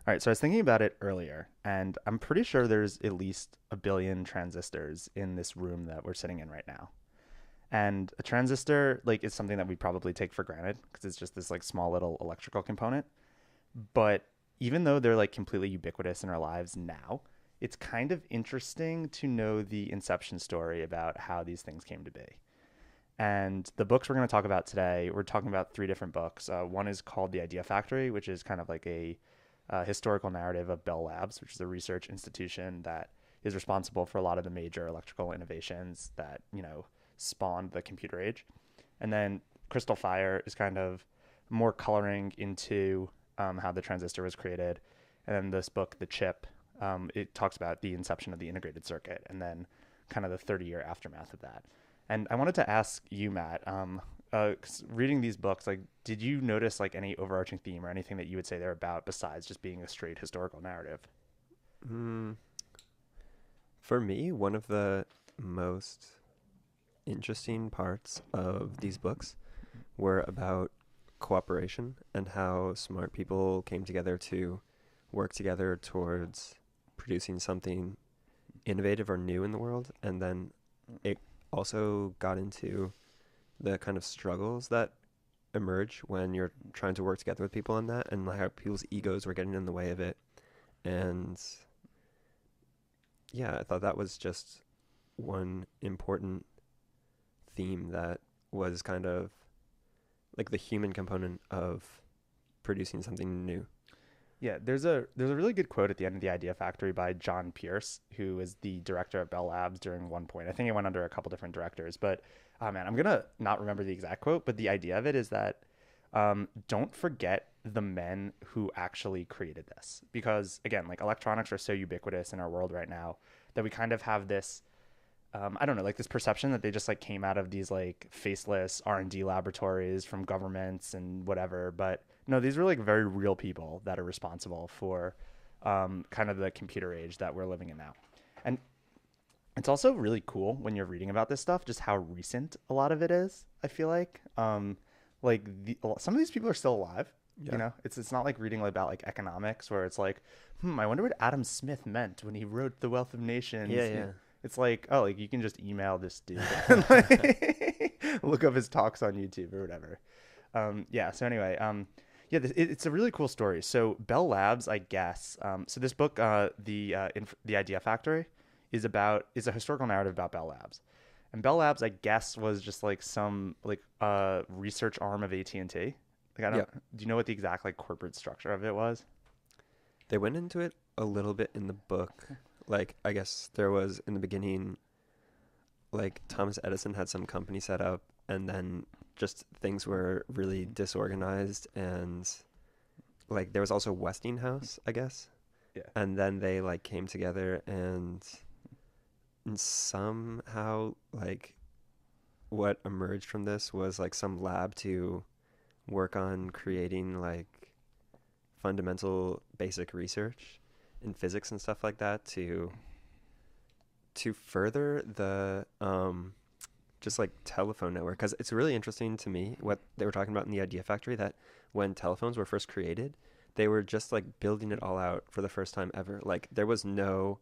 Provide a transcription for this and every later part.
All right, so I was thinking about it earlier, and I'm pretty sure there's at least a billion transistors in this room that we're sitting in right now. And a transistor, like, is something that we probably take for granted because it's just this like small little electrical component. But even though they're like completely ubiquitous in our lives now, it's kind of interesting to know the inception story about how these things came to be. And the books we're going to talk about today, we're talking about three different books. One is called The Idea Factory, which is kind of like a historical narrative of Bell Labs, which is a research institution that is responsible for a lot of the major electrical innovations that, spawned the computer age. And then Crystal Fire is kind of more coloring into how the transistor was created. And then this book, The Chip, it talks about the inception of the integrated circuit and then kind of the 30-year aftermath of that. And I wanted to ask you, Matt, 'cause reading these books, like, did you notice like any overarching theme or anything that you would say they're about besides just being a straight historical narrative? Mm, for me, one of the most interesting parts of these books were about cooperation and how smart people came together to work together towards producing something innovative or new in the world. And then it also got into the kind of struggles that emerge when you're trying to work together with people on that, and like how people's egos were getting in the way of it. And yeah, I thought that was just one important theme that was kind of like the human component of producing something new. Yeah, there's a really good quote at the end of The Idea Factory by John Pierce, who is the director of Bell Labs during one point. I think it went under a couple different directors, but oh man, I'm gonna not remember the exact quote, but the idea of it is that don't forget the men who actually created this, because again, like electronics are so ubiquitous in our world right now that we kind of have this I don't know, like this perception that they just like came out of these like faceless R&D laboratories from governments and whatever. But no, these were like very real people that are responsible for kind of the computer age that we're living in now. And it's also really cool when you're reading about this stuff, just how recent a lot of it is. I feel some of these people are still alive. Yeah. It's not like reading about like economics where it's like, I wonder what Adam Smith meant when he wrote The Wealth of Nations. Yeah, yeah. It's like, oh, like you can just email this dude and like look up his talks on YouTube or whatever. Yeah. So anyway, yeah, it's a really cool story. So Bell Labs, I guess. So this book, the Idea Factory, is a historical narrative about Bell Labs, and Bell Labs, I guess, was just like some like research arm of AT&T. Like I don't. Yeah. Do you know what the exact like corporate structure of it was? They went into it a little bit in the book. Like, I guess there was in the beginning, like Thomas Edison had some company set up, and then just things were really disorganized, and like there was also Westinghouse, I guess. Yeah. And then they like came together and somehow like what emerged from this was like some lab to work on creating like fundamental basic research in physics and stuff like that to further the just like telephone network, because it's really interesting to me what they were talking about in the Idea Factory, that when telephones were first created, they were just like building it all out for the first time ever. Like there was no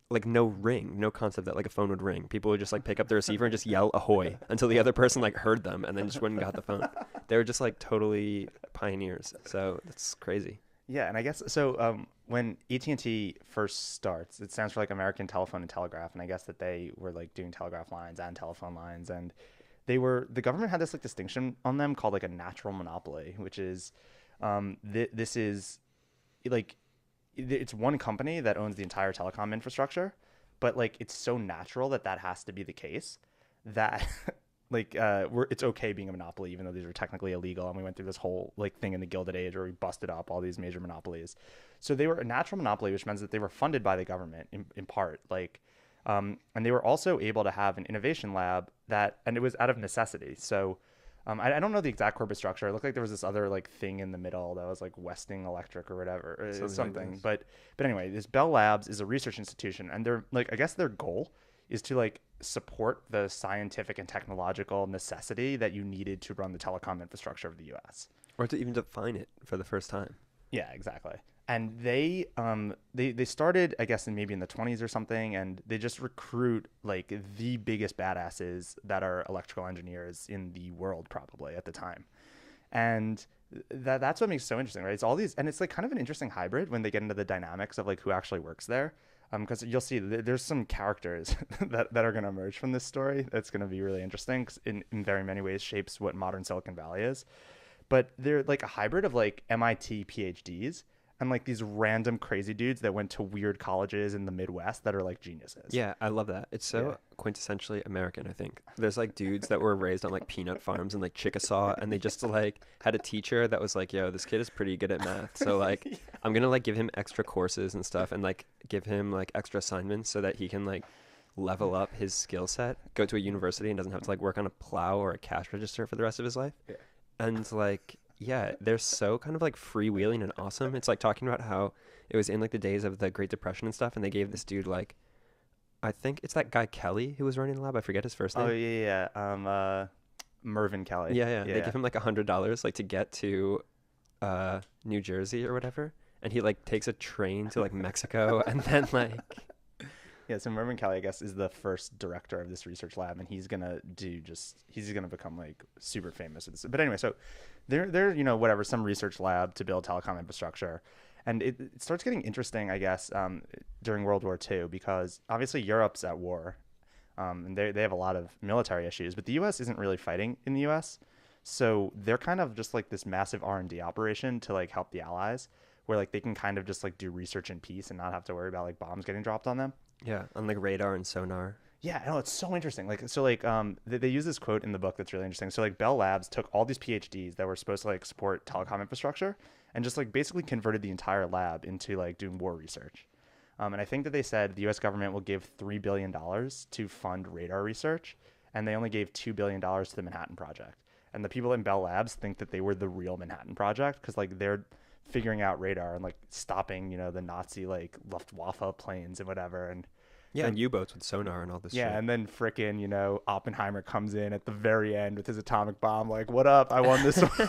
ring, no concept that like a phone would ring. People would just like pick up the receiver and just yell ahoy until the other person like heard them and then just went and got the phone. They were just like totally pioneers. So that's crazy. Yeah, and I guess so. When AT&T first starts, it stands for like American Telephone and Telegraph, and I guess that they were like doing telegraph lines and telephone lines, and the government had this like distinction on them called like a natural monopoly, which is this is like it's one company that owns the entire telecom infrastructure, but like it's so natural that that has to be the case that it's okay being a monopoly even though these are technically illegal, and we went through this whole like thing in the Gilded Age where we busted up all these major monopolies. So they were a natural monopoly, which means that they were funded by the government in part, and they were also able to have an innovation lab and it was out of necessity. So I don't know the exact corporate structure. It looked like there was this other like thing in the middle that was like Westing Electric or whatever, or something. But anyway, this Bell Labs is a research institution, and they're like, I guess their goal is to like support the scientific and technological necessity that you needed to run the telecom infrastructure of the U.S. Or to even define it for the first time. Yeah, exactly. and they started, I guess, in maybe in the 20s or something, and they just recruit like the biggest badasses that are electrical engineers in the world probably at the time. And that's what makes it so interesting, right? It's all these, and it's like kind of an interesting hybrid when they get into the dynamics of like who actually works there. Because you'll see there's some characters that are going to emerge from this story that's going to be really interesting 'cause in very many ways shapes what modern Silicon Valley is. But they're like a hybrid of like MIT PhDs and like these random crazy dudes that went to weird colleges in the Midwest that are like geniuses. Yeah, I love that. It's so quintessentially American, I think. There's like dudes that were raised on like peanut farms in like Chickasaw, and they just like had a teacher that was like, yo, this kid is pretty good at math. So like Yeah. I'm gonna like give him extra courses and stuff and like give him like extra assignments so that he can like level up his skill set, go to a university and doesn't have to like work on a plow or a cash register for the rest of his life. Yeah. And like, yeah, they're so kind of like freewheeling and awesome. It's like talking about how it was in like the days of the Great Depression and stuff, and they gave this dude like, I think it's that guy Kelly who was running the lab. I forget his first name. Oh yeah. Mervyn Kelly. Yeah. They give him like $100 like to get to New Jersey or whatever, and he like takes a train to like Mexico, and then like Yeah, so Mervyn Kelly, I guess, is the first director of this research lab, and he's gonna become like super famous with this. But anyway, so they're whatever, some research lab to build telecom infrastructure, and it starts getting interesting, I guess, during World War II because obviously Europe's at war, and they have a lot of military issues, but the U.S. isn't really fighting in the U.S., so they're kind of just like this massive R&D operation to like help the Allies, where like they can kind of just like do research in peace and not have to worry about like bombs getting dropped on them. yeah, on like radar and sonar. Yeah, no, it's so interesting. Like, so, like, they use this quote in the book that's really interesting. So, like, Bell Labs took all these PhDs that were supposed to like support telecom infrastructure, and just like basically converted the entire lab into like doing war research. And I think that they said the U.S. government will give $3 billion to fund radar research, and they only gave $2 billion to the Manhattan Project. And the people in Bell Labs think that they were the real Manhattan Project because like they're figuring out radar and like stopping the Nazi like Luftwaffe planes and whatever. And Yeah, and U-boats with sonar and all this yeah, shit. and then frickin', Oppenheimer comes in at the very end with his atomic bomb, like, what up? I won this one.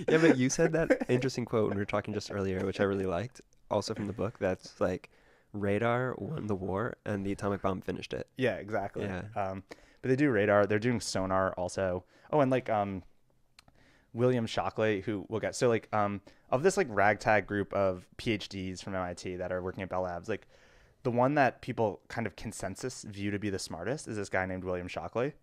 Yeah, but you said that interesting quote when we were talking just earlier, which I really liked, also from the book, that's like, radar won the war and the atomic bomb finished it. Yeah, exactly. Yeah. But they do radar. They're doing sonar also. Oh, and like William Shockley, who we'll get. So like of this like ragtag group of PhDs from MIT that are working at Bell Labs, like the one that people kind of consensus view to be the smartest is this guy named William Shockley,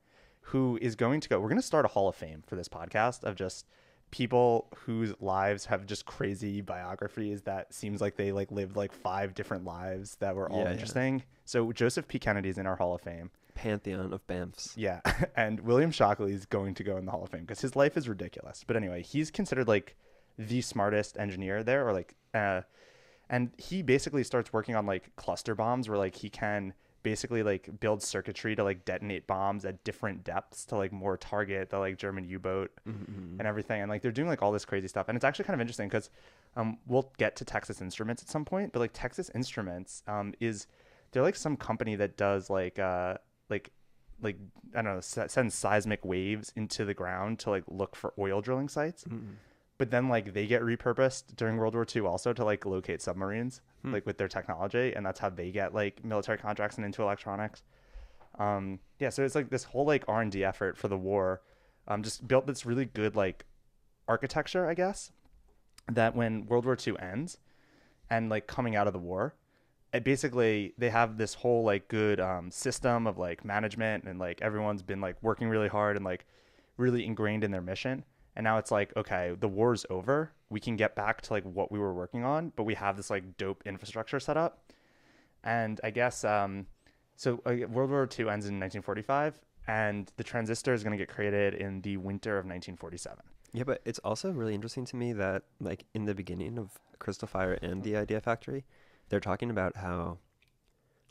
who is going to go. We're going to start a Hall of Fame for this podcast of just people whose lives have just crazy biographies that seems like they like lived like 5 different lives that were all interesting. So Joseph P. Kennedy's in our Hall of Fame. Pantheon of BAMFs. Yeah. And William Shockley is going to go in the Hall of Fame because his life is ridiculous. But anyway, he's considered like the smartest engineer there, or like and he basically starts working on like cluster bombs where like he can basically like build circuitry to like detonate bombs at different depths to like more target the like German U-boat and everything. And like they're doing like all this crazy stuff. And it's actually kind of interesting because we'll get to Texas Instruments at some point, but like Texas Instruments they're like some company that does like I don't know, sends seismic waves into the ground to like look for oil drilling sites. But then like they get repurposed during World War II also to like locate submarines like with their technology, and that's how they get like military contracts and into electronics. Yeah, so it's like this whole like R&D effort for the war, just built this really good like architecture, I guess, that when World War II ends and like coming out of the war, it basically they have this whole like good system of like management, and like everyone's been like working really hard and like really ingrained in their mission. And now it's like, okay, the war's over. We can get back to like what we were working on, but we have this like dope infrastructure set up. And I guess World War II ends in 1945, and the transistor is going to get created in the winter of 1947. Yeah, but it's also really interesting to me that like in the beginning of Crystal Fire and the Idea Factory, they're talking about how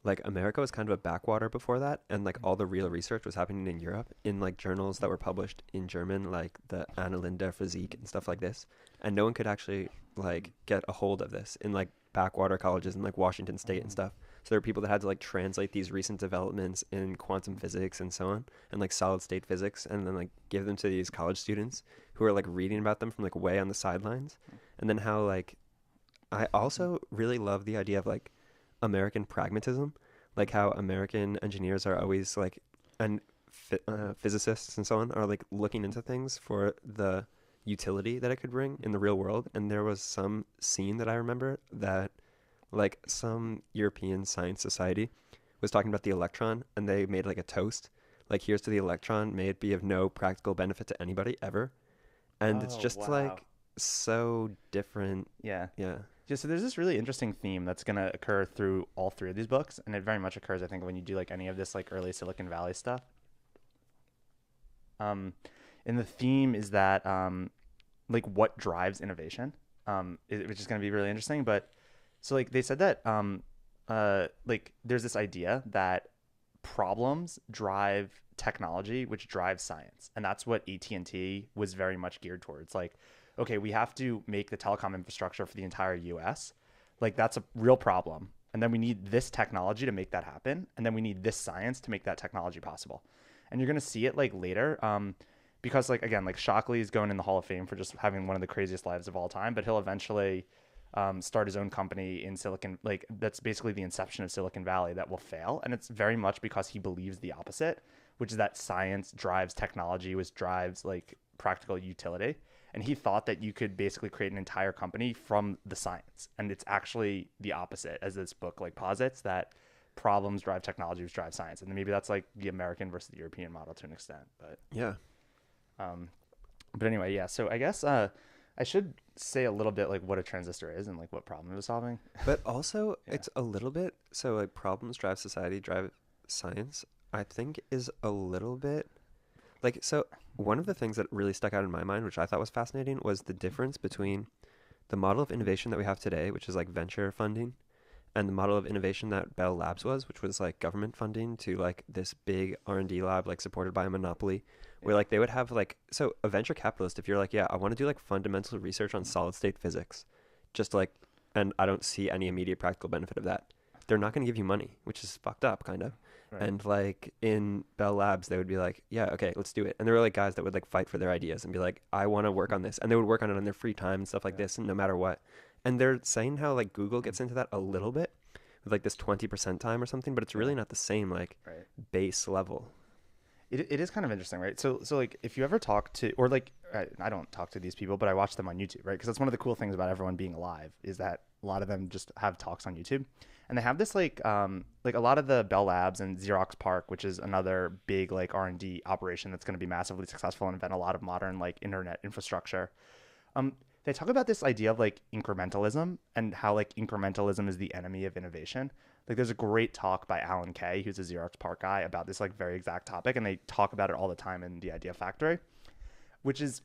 like America was kind of a backwater before that, and like all the real research was happening in Europe in like journals that were published in German, like the Annalinde Physik and stuff like this, and no one could actually like get a hold of this in like backwater colleges in like Washington State and stuff. So there were people that had to like translate these recent developments in quantum physics and so on, and like solid state physics, and then like give them to these college students who are like reading about them from like way on the sidelines. And then how like I also really love the idea of like American pragmatism, like how American engineers are always like, and physicists and so on are like looking into things for the utility that it could bring in the real world. And there was some scene that I remember that like some European science society was talking about the electron, and they made like a toast, like here's to the electron, may it be of no practical benefit to anybody ever. And it's Oh, just wow. like so different. Yeah. Yeah. Yeah, so there's this really interesting theme that's going to occur through all three of these books, and it very much occurs, I think, when you do like any of this like early Silicon Valley stuff. Um, and the theme is that like what drives innovation, which is going to be really interesting. But so like they said that like there's this idea that problems drive technology, which drives science, and that's what AT&T was very much geared towards. Like, okay, we have to make the telecom infrastructure for the entire U.S. Like that's a real problem, and then we need this technology to make that happen, and then we need this science to make that technology possible. And you're gonna see it like later, because like again, like Shockley is going in the Hall of Fame for just having one of the craziest lives of all time, but he'll eventually start his own company in Silicon, like that's basically the inception of Silicon Valley that will fail. And it's very much because he believes the opposite, which is that science drives technology, which drives like practical utility. And he thought that you could basically create an entire company from the science. And it's actually the opposite, as this book like posits, that problems drive technology, which drive science. And maybe that's like the American versus the European model to an extent. Yeah. Um, but anyway, yeah. So I guess I should say a little bit like what a transistor is and like what problem it was solving. But also, Yeah. it's a little bit so like problems drive society, drive science. I think is a little bit like so. One of the things that really stuck out in my mind, which I thought was fascinating, was the difference between the model of innovation that we have today, which is like venture funding, and the model of innovation that Bell Labs was, which was like government funding to like this big R&D lab, like supported by a monopoly, where Yeah. like they would have like, so a venture capitalist, if you're like, yeah, I want to do like fundamental research on solid state physics, just like, and I don't see any immediate practical benefit of that, they're not going to give you money, which is fucked up kind of. Right. And like in Bell Labs, they would be like, yeah, okay, let's do it. And there were like guys that would like fight for their ideas and be like, I want to work on this. And they would work on it on their free time and stuff like Yeah. this, and no matter what. And they're saying how like Google gets into that a little bit with like this 20% time or something, but it's Yeah. really not the same like Right. base level. It is kind of interesting, right? So like if you ever talk to, or like I don't talk to these people, but I watch them on YouTube, right? Because that's one of the cool things about everyone being alive is that a lot of them just have talks on YouTube, and they have this like a lot of the Bell Labs and Xerox PARC, which is another big like R&D operation that's going to be massively successful and invent a lot of modern like internet infrastructure. Um, they talk about this idea of like incrementalism and how like incrementalism is the enemy of innovation. Like there's a great talk by Alan Kay, who's a Xerox PARC guy, about this like very exact topic, and they talk about it all the time in the Idea Factory, which is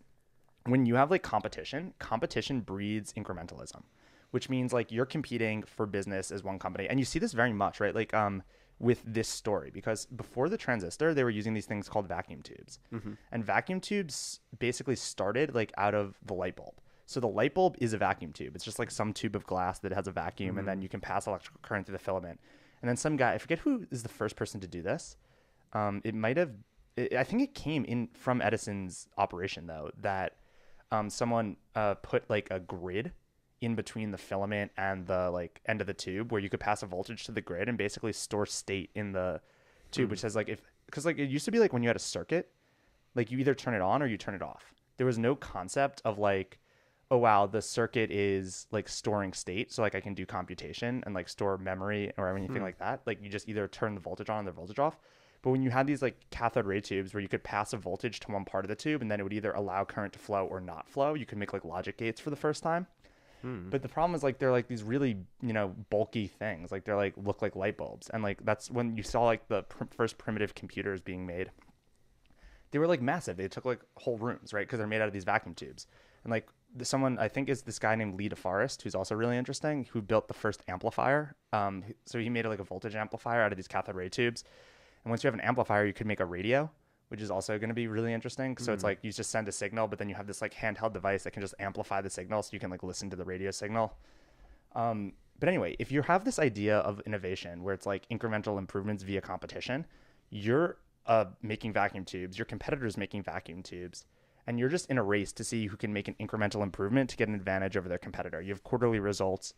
when you have like competition, competition breeds incrementalism, which means like you're competing for business as one company. And you see this very much, right? Like with this story, because before the transistor, they were using these things called vacuum tubes. Mm-hmm. And vacuum tubes basically started like out of the light bulb. So the light bulb is a vacuum tube. It's just like some tube of glass that has a vacuum, and Mm-hmm. then you can pass electrical current through the filament. And then some guy, I forget who is the first person to do this. It might have, I think it came in from Edison's operation though, that someone put like a grid in between the filament and the like end of the tube where you could pass a voltage to the grid and basically store state in the tube, which Mm. says like if, because like it used to be like when you had a circuit, like you either turn it on or you turn it off. There was no concept of like, oh wow, the circuit is like storing state, so like I can do computation and like store memory or anything Hmm. like that. Like you just either turn the voltage on or the voltage off. But when you had these like cathode ray tubes where you could pass a voltage to one part of the tube and then it would either allow current to flow or not flow, you could make like logic gates for the first time. Hmm. But the problem is like they're like these really, you know, bulky things. Like they're like look like light bulbs. And like that's when you saw like the first primitive computers being made. They were like massive. They took like whole rooms, right? Because they're made out of these vacuum tubes. And like someone I think is this guy named Lee DeForest, who's also really interesting, who built the first amplifier. So he made like a voltage amplifier out of these cathode ray tubes. And once you have an amplifier, you could make a radio, which is also going to be really interesting. So it's Hmm. like you just send a signal, but then you have this like handheld device that can just amplify the signal, so you can like listen to the radio signal. But anyway, if you have this idea of innovation where it's like incremental improvements via competition, you're making vacuum tubes, your competitors making vacuum tubes, and you're just in a race to see who can make an incremental improvement to get an advantage over their competitor. You have quarterly results.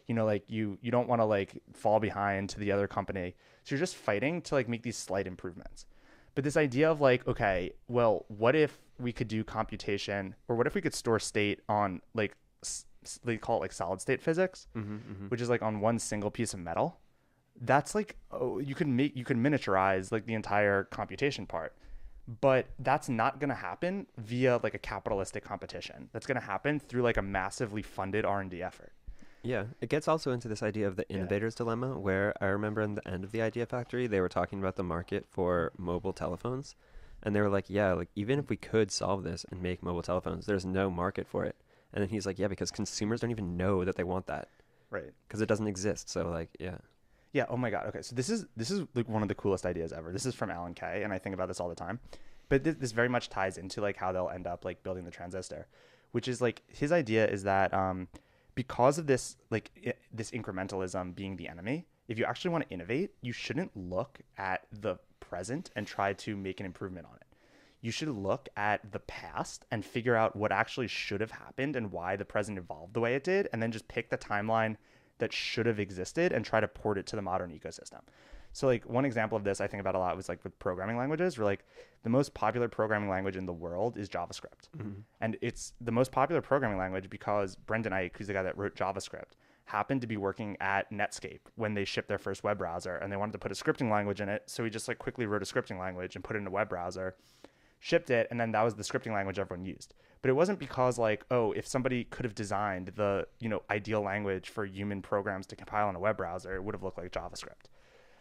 Like you don't want to like fall behind to the other company. So you're just fighting to like make these slight improvements. But this idea of like, okay, well, what if we could do computation, or what if we could store state on like they call it like solid state physics, which is like on one single piece of metal. That's like, oh, you can miniaturize like the entire computation part. But that's not going to happen via like a capitalistic competition. That's going to happen through like a massively funded R&D effort. Yeah, it gets also into this idea of the innovator's dilemma, where I remember in the end of the Idea Factory, they were talking about the market for mobile telephones. And they were like, yeah, like even if we could solve this and make mobile telephones, there's no market for it. And then he's like, yeah, because consumers don't even know that they want that. Right. Because it doesn't exist. So like, yeah. Yeah. Oh my God. Okay. So this is like one of the coolest ideas ever. This is from Alan Kay, and I think about this all the time. But this very much ties into like how they'll end up like building the transistor, which is like his idea is that because of this like this incrementalism being the enemy, if you actually want to innovate, you shouldn't look at the present and try to make an improvement on it. You should look at the past and figure out what actually should have happened and why the present evolved the way it did, and then just pick the timeline that should have existed and try to port it to the modern ecosystem. So like one example of this I think about a lot was like with programming languages, where like the most popular programming language in the world is JavaScript. And it's the most popular programming language because Brendan Eich, who's the guy that wrote JavaScript, happened to be working at Netscape when they shipped their first web browser, and they wanted to put a scripting language in it. So he just like quickly wrote a scripting language and put it in a web browser, shipped it, and then that was the scripting language everyone used. But it wasn't because like, oh, if somebody could have designed the, ideal language for human programs to compile in a web browser, it would have looked like JavaScript.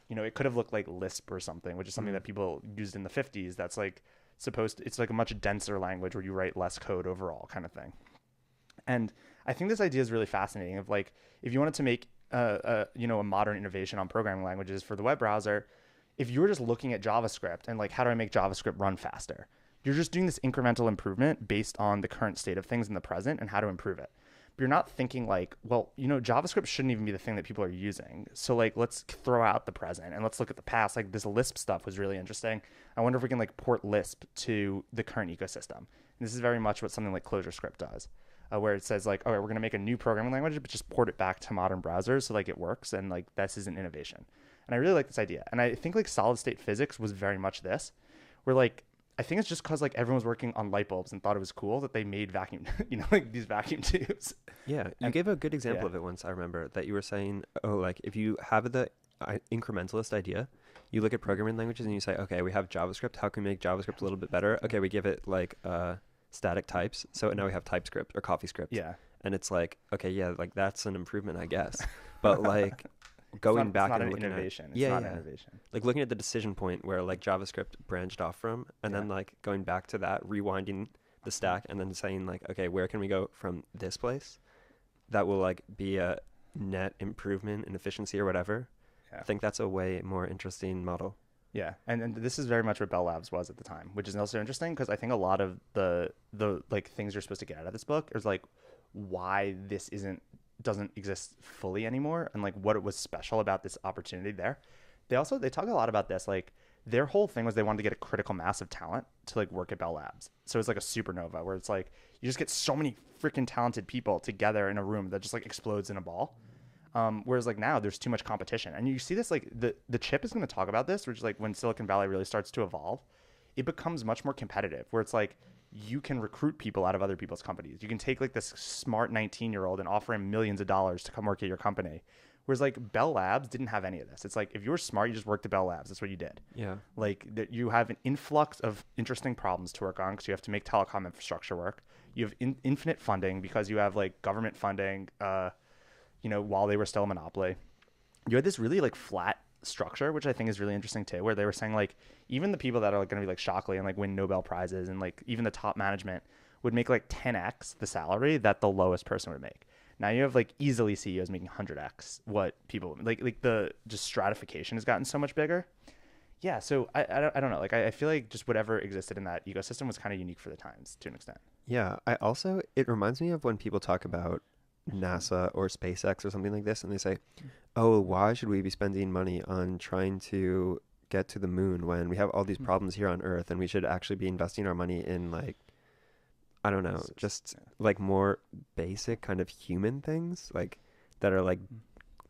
It could have looked like Lisp or something, which is something that people used in the 50s. That's like it's like a much denser language where you write less code overall kind of thing. And I think this idea is really fascinating of like, if you wanted to make a modern innovation on programming languages for the web browser, if you were just looking at JavaScript and like, how do I make JavaScript run faster? You're just doing this incremental improvement based on the current state of things in the present and how to improve it. But you're not thinking like, well, JavaScript shouldn't even be the thing that people are using. So like, let's throw out the present and let's look at the past. Like this Lisp stuff was really interesting. I wonder if we can like port Lisp to the current ecosystem. And this is very much what something like ClojureScript does, where it says like, all right, we're going to make a new programming language, but just port it back to modern browsers so like it works. And like, this is an innovation. And I really like this idea. And I think like solid state physics was very much this, where like, I think it's just because like everyone was working on light bulbs and thought it was cool that they made vacuum, like these vacuum tubes. Yeah, you gave a good example of it once. I remember that you were saying, oh, like if you have the incrementalist idea, you look at programming languages and you say, okay, we have JavaScript. How can we make JavaScript a little bit better? Okay, we give it like static types, so now we have TypeScript or CoffeeScript. Yeah, and it's like, okay, yeah, like that's an improvement, I guess. But like going back and looking innovation. At it's not innovation. Like looking at the decision point where like JavaScript branched off from, and then like going back to that, rewinding the stack, and then saying like, okay, where can we go from this place that will like be a net improvement in efficiency or whatever. I think that's a way more interesting model. Yeah, and this is very much what Bell Labs was at the time, which is also interesting because I think a lot of the like things you're supposed to get out of this book is like why this doesn't exist fully anymore, and like what it was special about this opportunity there. They talk a lot about this, like their whole thing was they wanted to get a critical mass of talent to like work at Bell Labs. So it's like a supernova where it's like you just get so many freaking talented people together in a room that just like explodes in a ball. Whereas like now there's too much competition, and you see this like the chip is going to talk about this, which is like when Silicon Valley really starts to evolve, it becomes much more competitive where it's like you can recruit people out of other people's companies. You can take like this smart 19-year-old and offer him millions of dollars to come work at your company. Whereas like Bell Labs didn't have any of this. It's like if you were smart, you just worked at Bell Labs. That's what you did. Yeah. Like you have an influx of interesting problems to work on because you have to make telecom infrastructure work. You have infinite funding because you have like government funding, while they were still a monopoly. You had this really like flat structure, which I think is really interesting too, where they were saying like even the people that are like going to be like Shockley and like win Nobel Prizes and like even the top management would make like 10x the salary that the lowest person would make. Now you have like easily CEOs making 100x what people like the just stratification has gotten so much bigger. Yeah, so I don't know. Like I feel like just whatever existed in that ecosystem was kind of unique for the times to an extent. Yeah, it reminds me of when people talk about NASA or SpaceX or something like this, and they say, oh, why should we be spending money on trying to get to the moon when we have all these problems here on Earth, and we should actually be investing our money in like I don't know, just like more basic kind of human things, like that are like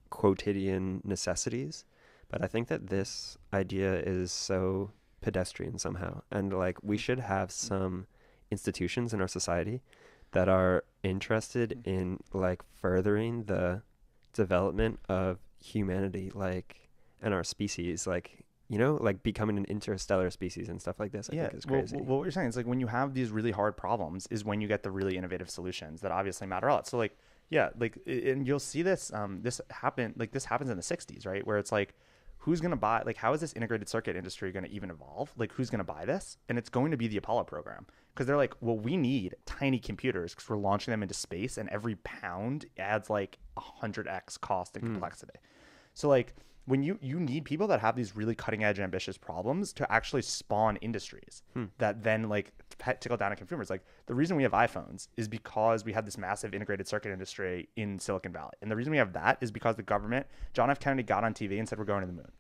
quotidian necessities. But I think that this idea is so pedestrian somehow. And like we should have some institutions in our society that are interested in like furthering the development of humanity, like, and our species, like, you know, like becoming an interstellar species and stuff like this. I Yeah, think is well, crazy. what you're saying is like when you have these really hard problems is when you get the really innovative solutions that obviously matter a lot. So like, yeah, like, and you'll see this, this happens in the 60s, right? Where it's like, who's going to buy, like, how is this integrated circuit industry going to even evolve? Like, who's going to buy this? And it's going to be the Apollo program because they're like, well, we need tiny computers because we're launching them into space and every pound adds like 100x cost and complexity. So like, when you need people that have these really cutting edge ambitious problems to actually spawn industries that then like tickle down at consumers. Like the reason we have iPhones is because we had this massive integrated circuit industry in Silicon Valley, and the reason we have that is because the government, John F. Kennedy got on TV and said we're going to the moon.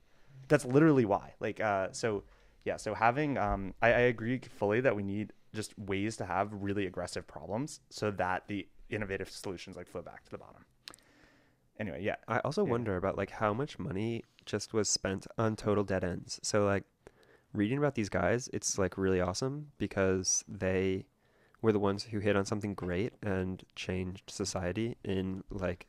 That's literally why. Like so yeah, so having I agree fully that we need just ways to have really aggressive problems so that the innovative solutions like flow back to the bottom. Anyway, yeah. I also Yeah. wonder about like how much money just was spent on total dead ends. So like reading about these guys, it's like really awesome because they were the ones who hit on something great and changed society in like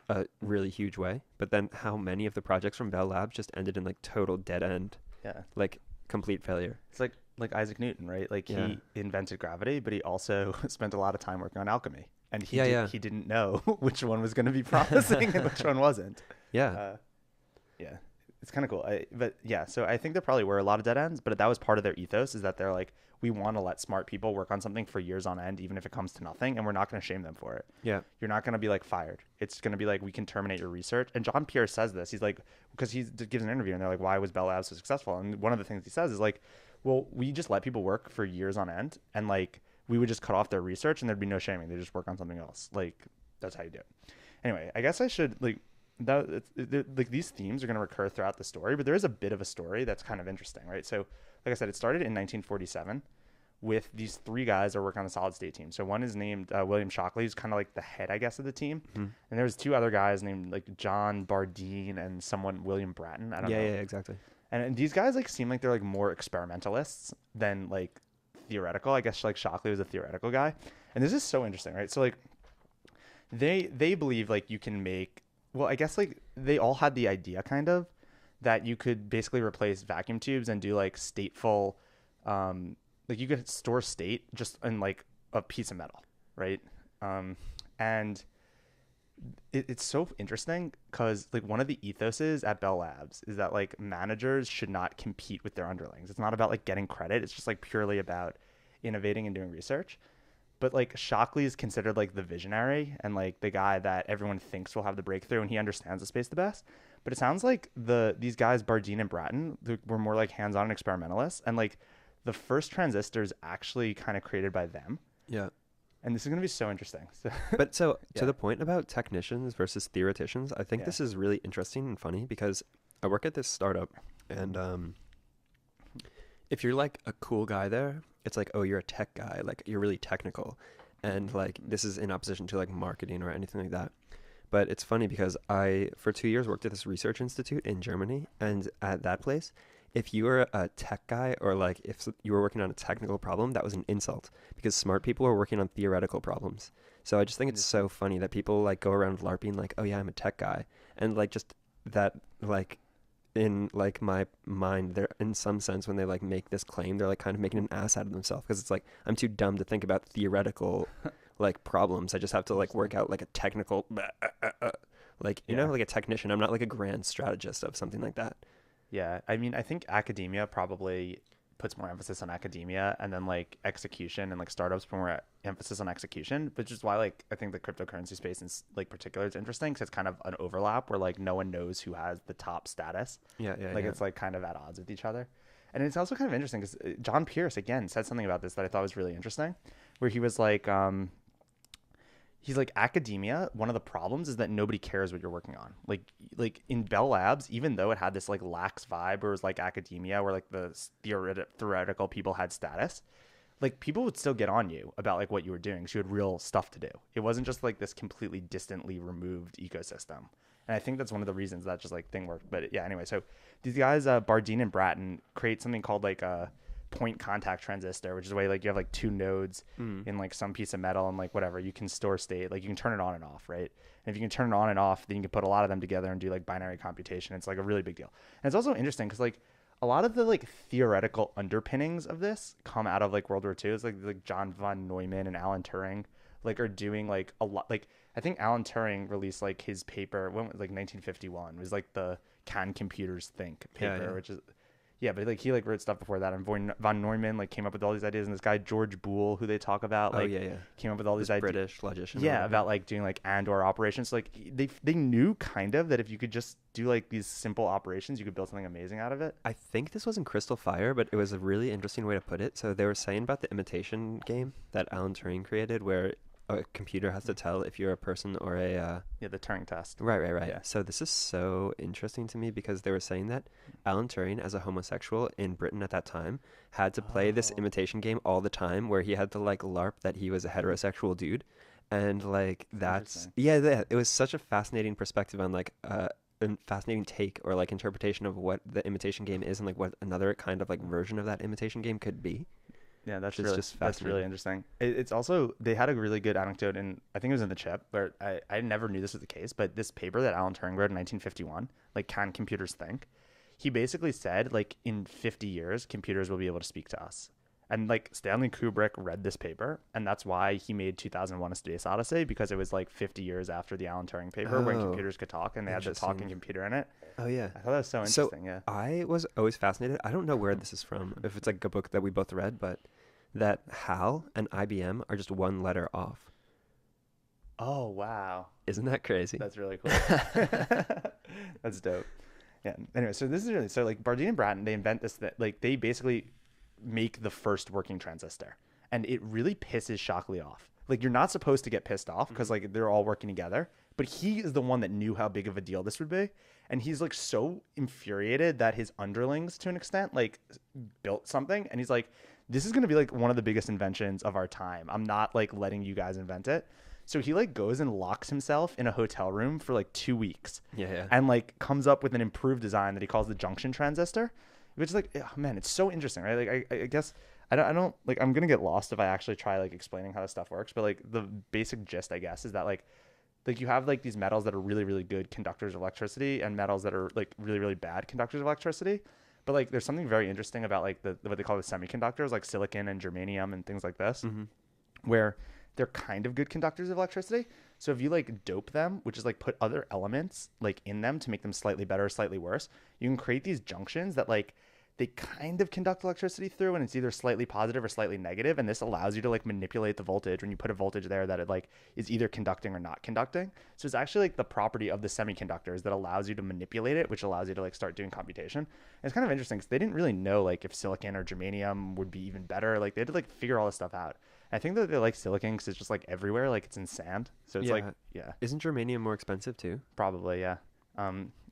a really huge way. But then how many of the projects from Bell Labs just ended in like total dead end, Yeah. like complete failure. It's like Isaac Newton, right? Like Yeah. he invented gravity, but he also spent a lot of time working on alchemy, and Yeah. he didn't know which one was going to be promising and which one wasn't. Yeah. Yeah, it's kind of cool. But yeah, so I think there probably were a lot of dead ends, but that was part of their ethos is that they're like, we want to let smart people work on something for years on end, even if it comes to nothing, and we're not going to shame them for it. Yeah. You're not going to be like fired. It's going to be like, we can terminate your research. And John Pierce says this. He's like, because he gives an interview and they're like, why was Bell Labs so successful? And one of the things he says is like, well, we just let people work for years on end, and like we would just cut off their research and there'd be no shaming. They just work on something else. Like that's how you do it. Anyway, I guess I should like like these themes are going to recur throughout the story, but there is a bit of a story that's kind of interesting, right? So, like I said, it started in 1947 with these three guys that are working on the solid state team. So one is named William Shockley, who's kind of like the head, I guess, of the team, and there was two other guys named like John Bardeen and someone William Bratton. I don't know. Yeah, exactly. And these guys like seem like they're like more experimentalists than like theoretical. I guess like Shockley was a theoretical guy, and this is so interesting, right? So like they believe like you can make, well, I guess like they all had the idea kind of that you could basically replace vacuum tubes and do like stateful, like you could store state just in like a piece of metal, right? And it's so interesting because like one of the ethoses at Bell Labs is that like managers should not compete with their underlings. It's not about like getting credit. It's just like purely about innovating and doing research. But like Shockley is considered like the visionary and like the guy that everyone thinks will have the breakthrough, and he understands the space the best. But it sounds like these guys Bardeen and Bratton were more like hands-on and experimentalists, and like the first transistors actually kind of created by them. Yeah. And this is going to be so interesting. So, But so Yeah. to the point about technicians versus theoreticians, I think Yeah. this is really interesting and funny because I work at this startup, and if you're like a cool guy there, it's like, oh, you're a tech guy, like you're really technical, and like this is in opposition to like marketing or anything like that. But it's funny because I for 2 years worked at this research institute in Germany, and at that place, if you were a tech guy or like if you were working on a technical problem, that was an insult because smart people are working on theoretical problems. So I just think it's so funny that people like go around LARPing like, oh yeah, I'm a tech guy, and like just that like in like my mind, they're in some sense when they like make this claim, they're like kind of making an ass out of themselves because it's like I'm too dumb to think about theoretical like problems. I just have to like work out like a technical like you know, like a technician. I'm not like a grand strategist of something like that. Yeah, I mean, I think academia probably puts more emphasis on academia, and then like execution and like startups put more emphasis on execution, which is why like I think the cryptocurrency space in like particular is interesting because it's kind of an overlap where like no one knows who has the top status. Yeah. Like it's like kind of at odds with each other. And it's also kind of interesting because John Pierce again said something about this that I thought was really interesting, where he was like, he's like, academia, one of the problems is that nobody cares what you're working on. Like in Bell Labs, even though it had this like lax vibe where it was like academia, where like the theoretical people had status, like people would still get on you about like what you were doing because you had real stuff to do. It wasn't just like this completely distantly removed ecosystem. And I think that's one of the reasons that just like thing worked. But yeah, anyway, so these guys, Bardeen and Bratton, create something called like a point contact transistor, which is where like you have like two nodes in like some piece of metal and like whatever you can store state, like you can turn it on and off, right? And if you can turn it on and off, then you can put a lot of them together and do like binary computation. It's like a really big deal. And it's also interesting because like a lot of the like theoretical underpinnings of this come out of like World War II. It's like John von Neumann and Alan Turing like are doing like a lot. Like I think Alan Turing released like his paper when like 1951 was like the Can Computers Think paper, which is yeah, but like he like wrote stuff before that, and von Neumann like came up with all these ideas, and this guy George Boole, who they talk about, like came up with all these ideas. British logician. Yeah, about like doing like and/or operations. So, like they knew kind of that if you could just do like these simple operations, you could build something amazing out of it. I think this was in Crystal Fire, but it was a really interesting way to put it. So they were saying about the imitation game that Alan Turing created, where a computer has to tell if you're a person or a the Turing test. Right. Yeah. So this is so interesting to me because they were saying that Alan Turing, as a homosexual in Britain at that time, had to play this imitation game all the time, where he had to like LARP that he was a heterosexual dude, and like that's it was such a fascinating perspective on like a fascinating take or like interpretation of what the imitation game is and like what another kind of like version of that imitation game could be. Yeah, that's really interesting. It's also, they had a really good anecdote, and I think it was in the chip, where I never knew this was the case, but this paper that Alan Turing wrote in 1951, like Can Computers Think, he basically said like in 50 years, computers will be able to speak to us. And like Stanley Kubrick read this paper, and that's why he made 2001: A Space Odyssey, because it was like 50 years after the Alan Turing paper when computers could talk, and they had the talking computer in it. Oh yeah, I thought that was so interesting. Yeah, I was always fascinated. I don't know where this is from, if it's like a book that we both read, but that HAL and IBM are just one letter off. Oh wow, isn't that crazy? That's really cool. That's dope. Yeah. Anyway, so this is really like Bardeen and Bratton, they invent this like they basically make the first working transistor, and it really pisses Shockley off. Like you're not supposed to get pissed off because like they're all working together, but he is the one that knew how big of a deal this would be, and he's like so infuriated that his underlings to an extent like built something, and he's like, this is going to be like one of the biggest inventions of our time. I'm not like letting you guys invent it. So he like goes and locks himself in a hotel room for like 2 weeks. Yeah. And like comes up with an improved design that he calls the junction transistor, which is like, oh, man, it's so interesting, right? Like I guess I don't like, I'm going to get lost if I actually try like explaining how this stuff works, but like the basic gist, I guess, is that like you have like these metals that are really, really good conductors of electricity and metals that are like really, really bad conductors of electricity. But like there's something very interesting about like the what they call the semiconductors, like silicon and germanium and things like this, where they're kind of good conductors of electricity. So if you like dope them, which is like put other elements like in them to make them slightly better or slightly worse, you can create these junctions that like they kind of conduct electricity through, and it's either slightly positive or slightly negative, and this allows you to like manipulate the voltage when you put a voltage there that it like is either conducting or not conducting. So it's actually like the property of the semiconductors that allows you to manipulate it, which allows you to like start doing computation. And it's kind of interesting because they didn't really know like if silicon or germanium would be even better. Like they had to like figure all this stuff out. I think that they like silicon because it's just like everywhere, like it's in sand, so it's like Isn't germanium more expensive too? Probably, yeah.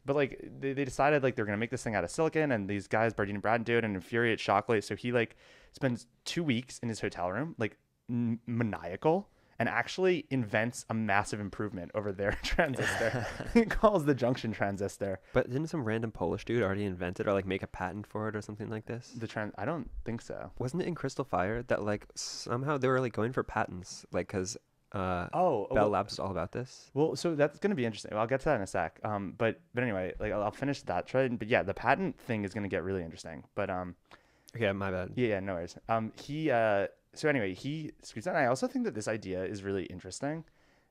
But like they decided like they're gonna make this thing out of silicon, and these guys Bardeen and Bratton do it and infuriate Shockley. So he like spends 2 weeks in his hotel room, like maniacal, and actually invents a massive improvement over their transistor. He calls the junction transistor. But didn't some random Polish dude already invent it or like make a patent for it or something like this? I don't think so. Wasn't it in Crystal Fire that like somehow they were like going for patents, like because Bell Labs is all about this? Well, so that's going to be interesting. I'll get to that in a sec. But anyway, like I'll finish that trade. But yeah, the patent thing is going to get really interesting. But okay, my bad. Yeah, no worries. So anyway, he screws that. I also think that this idea is really interesting.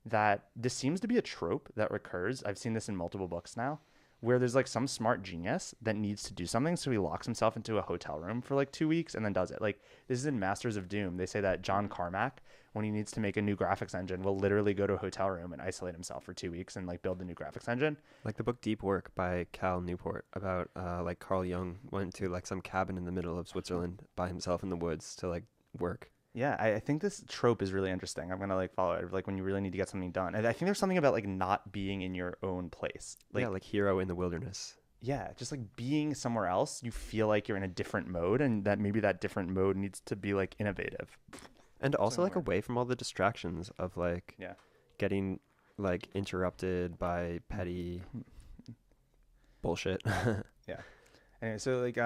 That this seems to be a trope that recurs. I've seen this in multiple books now, where there's like some smart genius that needs to do something, so he locks himself into a hotel room for like 2 weeks and then does it. Like this is in Masters of Doom. They say that John Carmack, when he needs to make a new graphics engine, will literally go to a hotel room and isolate himself for 2 weeks and like build the new graphics engine. Like the book Deep Work by Cal Newport about like Carl Jung went to like some cabin in the middle of Switzerland by himself in the woods to like work. Yeah, I think this trope is really interesting. I'm gonna like follow it, like when you really need to get something done. And I think there's something about like not being in your own place. Like hero in the wilderness. yeah, just like being somewhere else, you feel like you're in a different mode, and that maybe that different mode needs to be like innovative. And also Something like weird. away from all the distractions of like Yeah. getting like interrupted by petty bullshit. Yeah. Anyway, so like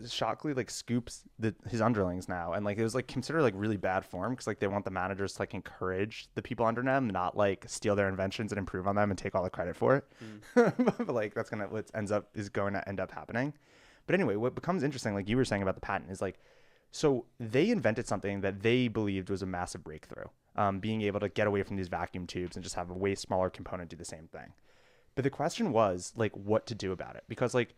Shockley like scoops his underlings now, and like it was like considered like really bad form because like they want the managers to like encourage the people under them, not like steal their inventions and improve on them and take all the credit for it. But like that's gonna what ends up is going to end up happening. But anyway, what becomes interesting, like you were saying about the patent, is like so they invented something that they believed was a massive breakthrough, being able to get away from these vacuum tubes and just have a way smaller component do the same thing. But the question was like what to do about it, because like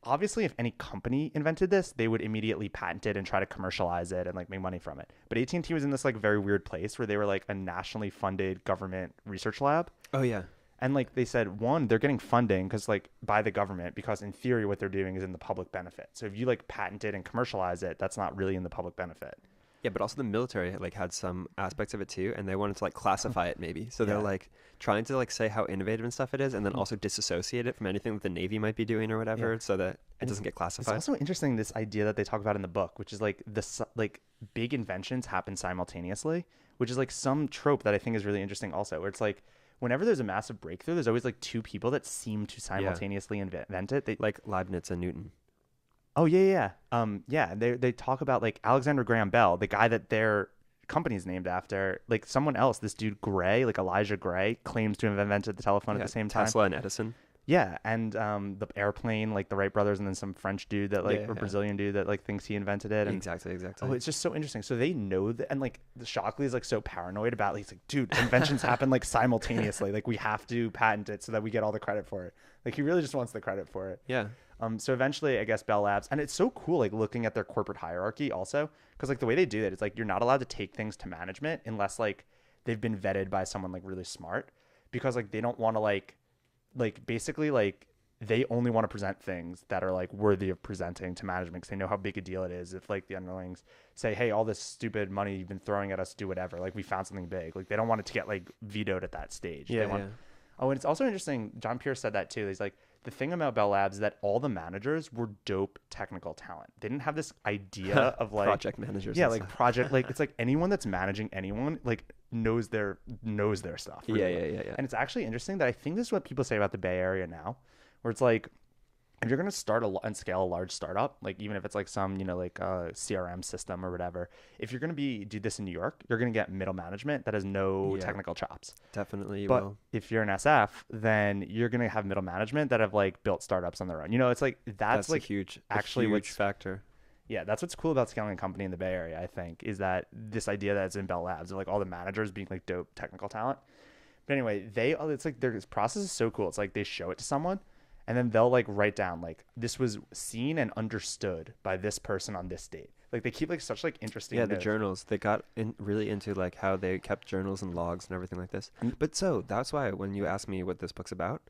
obviously if any company invented this, they would immediately patent it and try to commercialize it and like make money from it. But AT&T was in this like very weird place where they were like a nationally funded government research lab. Oh yeah. And like they said, one, they're getting funding because like by the government, because in theory what they're doing is in the public benefit. So if you like patent it and commercialize it, that's not really in the public benefit. Yeah, but also the military like had some aspects of it too, and they wanted to like classify it maybe. So they're Yeah. like trying to like say how innovative and stuff it is, and then also disassociate it from anything that the Navy might be doing or whatever, so that it doesn't get It's classified. also interesting, this idea that they talk about in the book, which is like like big inventions happen simultaneously, which is like some trope that I think is really interesting also, where it's like whenever there's a massive breakthrough, there's always like two people that seem to simultaneously invent it. Like Leibniz and Newton. Oh yeah. They talk about like Alexander Graham Bell, the guy that their company's named after. Like someone else, this dude Gray, like Elijah Gray, claims to have invented the telephone at the same time. Tesla and Edison. Yeah, and the airplane, like the Wright brothers, and then some French dude that like or Brazilian dude that like thinks he invented it. And, Exactly. oh, it's just so interesting. So they know that, and like the Shockley is like so paranoid about it. He's like, dude, inventions happen like simultaneously. Like we have to patent it so that we get all the credit for it. Like he really just wants the credit for it. Yeah. So eventually, I guess Bell Labs, and it's so cool, like looking at their corporate hierarchy also, because like the way they do it is like you're not allowed to take things to management unless like they've been vetted by someone like really smart, because like they don't want to like basically like they only want to present things that are like worthy of presenting to management because they know how big a deal it is if like the underlings say, hey, all this stupid money you've been throwing at us, do whatever, like we found something big. Like they don't want it to get like vetoed at that stage. Oh, and it's also interesting, John Pierce said that too. He's like, the thing about Bell Labs is that all the managers were dope technical talent. They didn't have this idea of like project managers. Yeah, like project, like it's like anyone that's managing anyone like knows their stuff. Really. Yeah. And it's actually interesting that I think this is what people say about the Bay Area now, where it's like if you're going to start and scale a large startup, like even if it's like some, like a CRM system or whatever, if you're going to do this in New York, you're going to get middle management that has no technical chops. Definitely But will. if you're an SF, then you're going to have middle management that have like built startups on their own. It's like that's like a huge factor. Yeah, that's what's cool about scaling a company in the Bay Area, I think, is that this idea that's in Bell Labs of like all the managers being like dope technical talent. But anyway, it's like their process is so cool. It's like they show it to someone, and then they'll like write down like this was seen and understood by this person on this date. Like they keep like such like interesting the journals. They got really into like how they kept journals and logs and everything like this. But so that's why when you asked me what this book's about,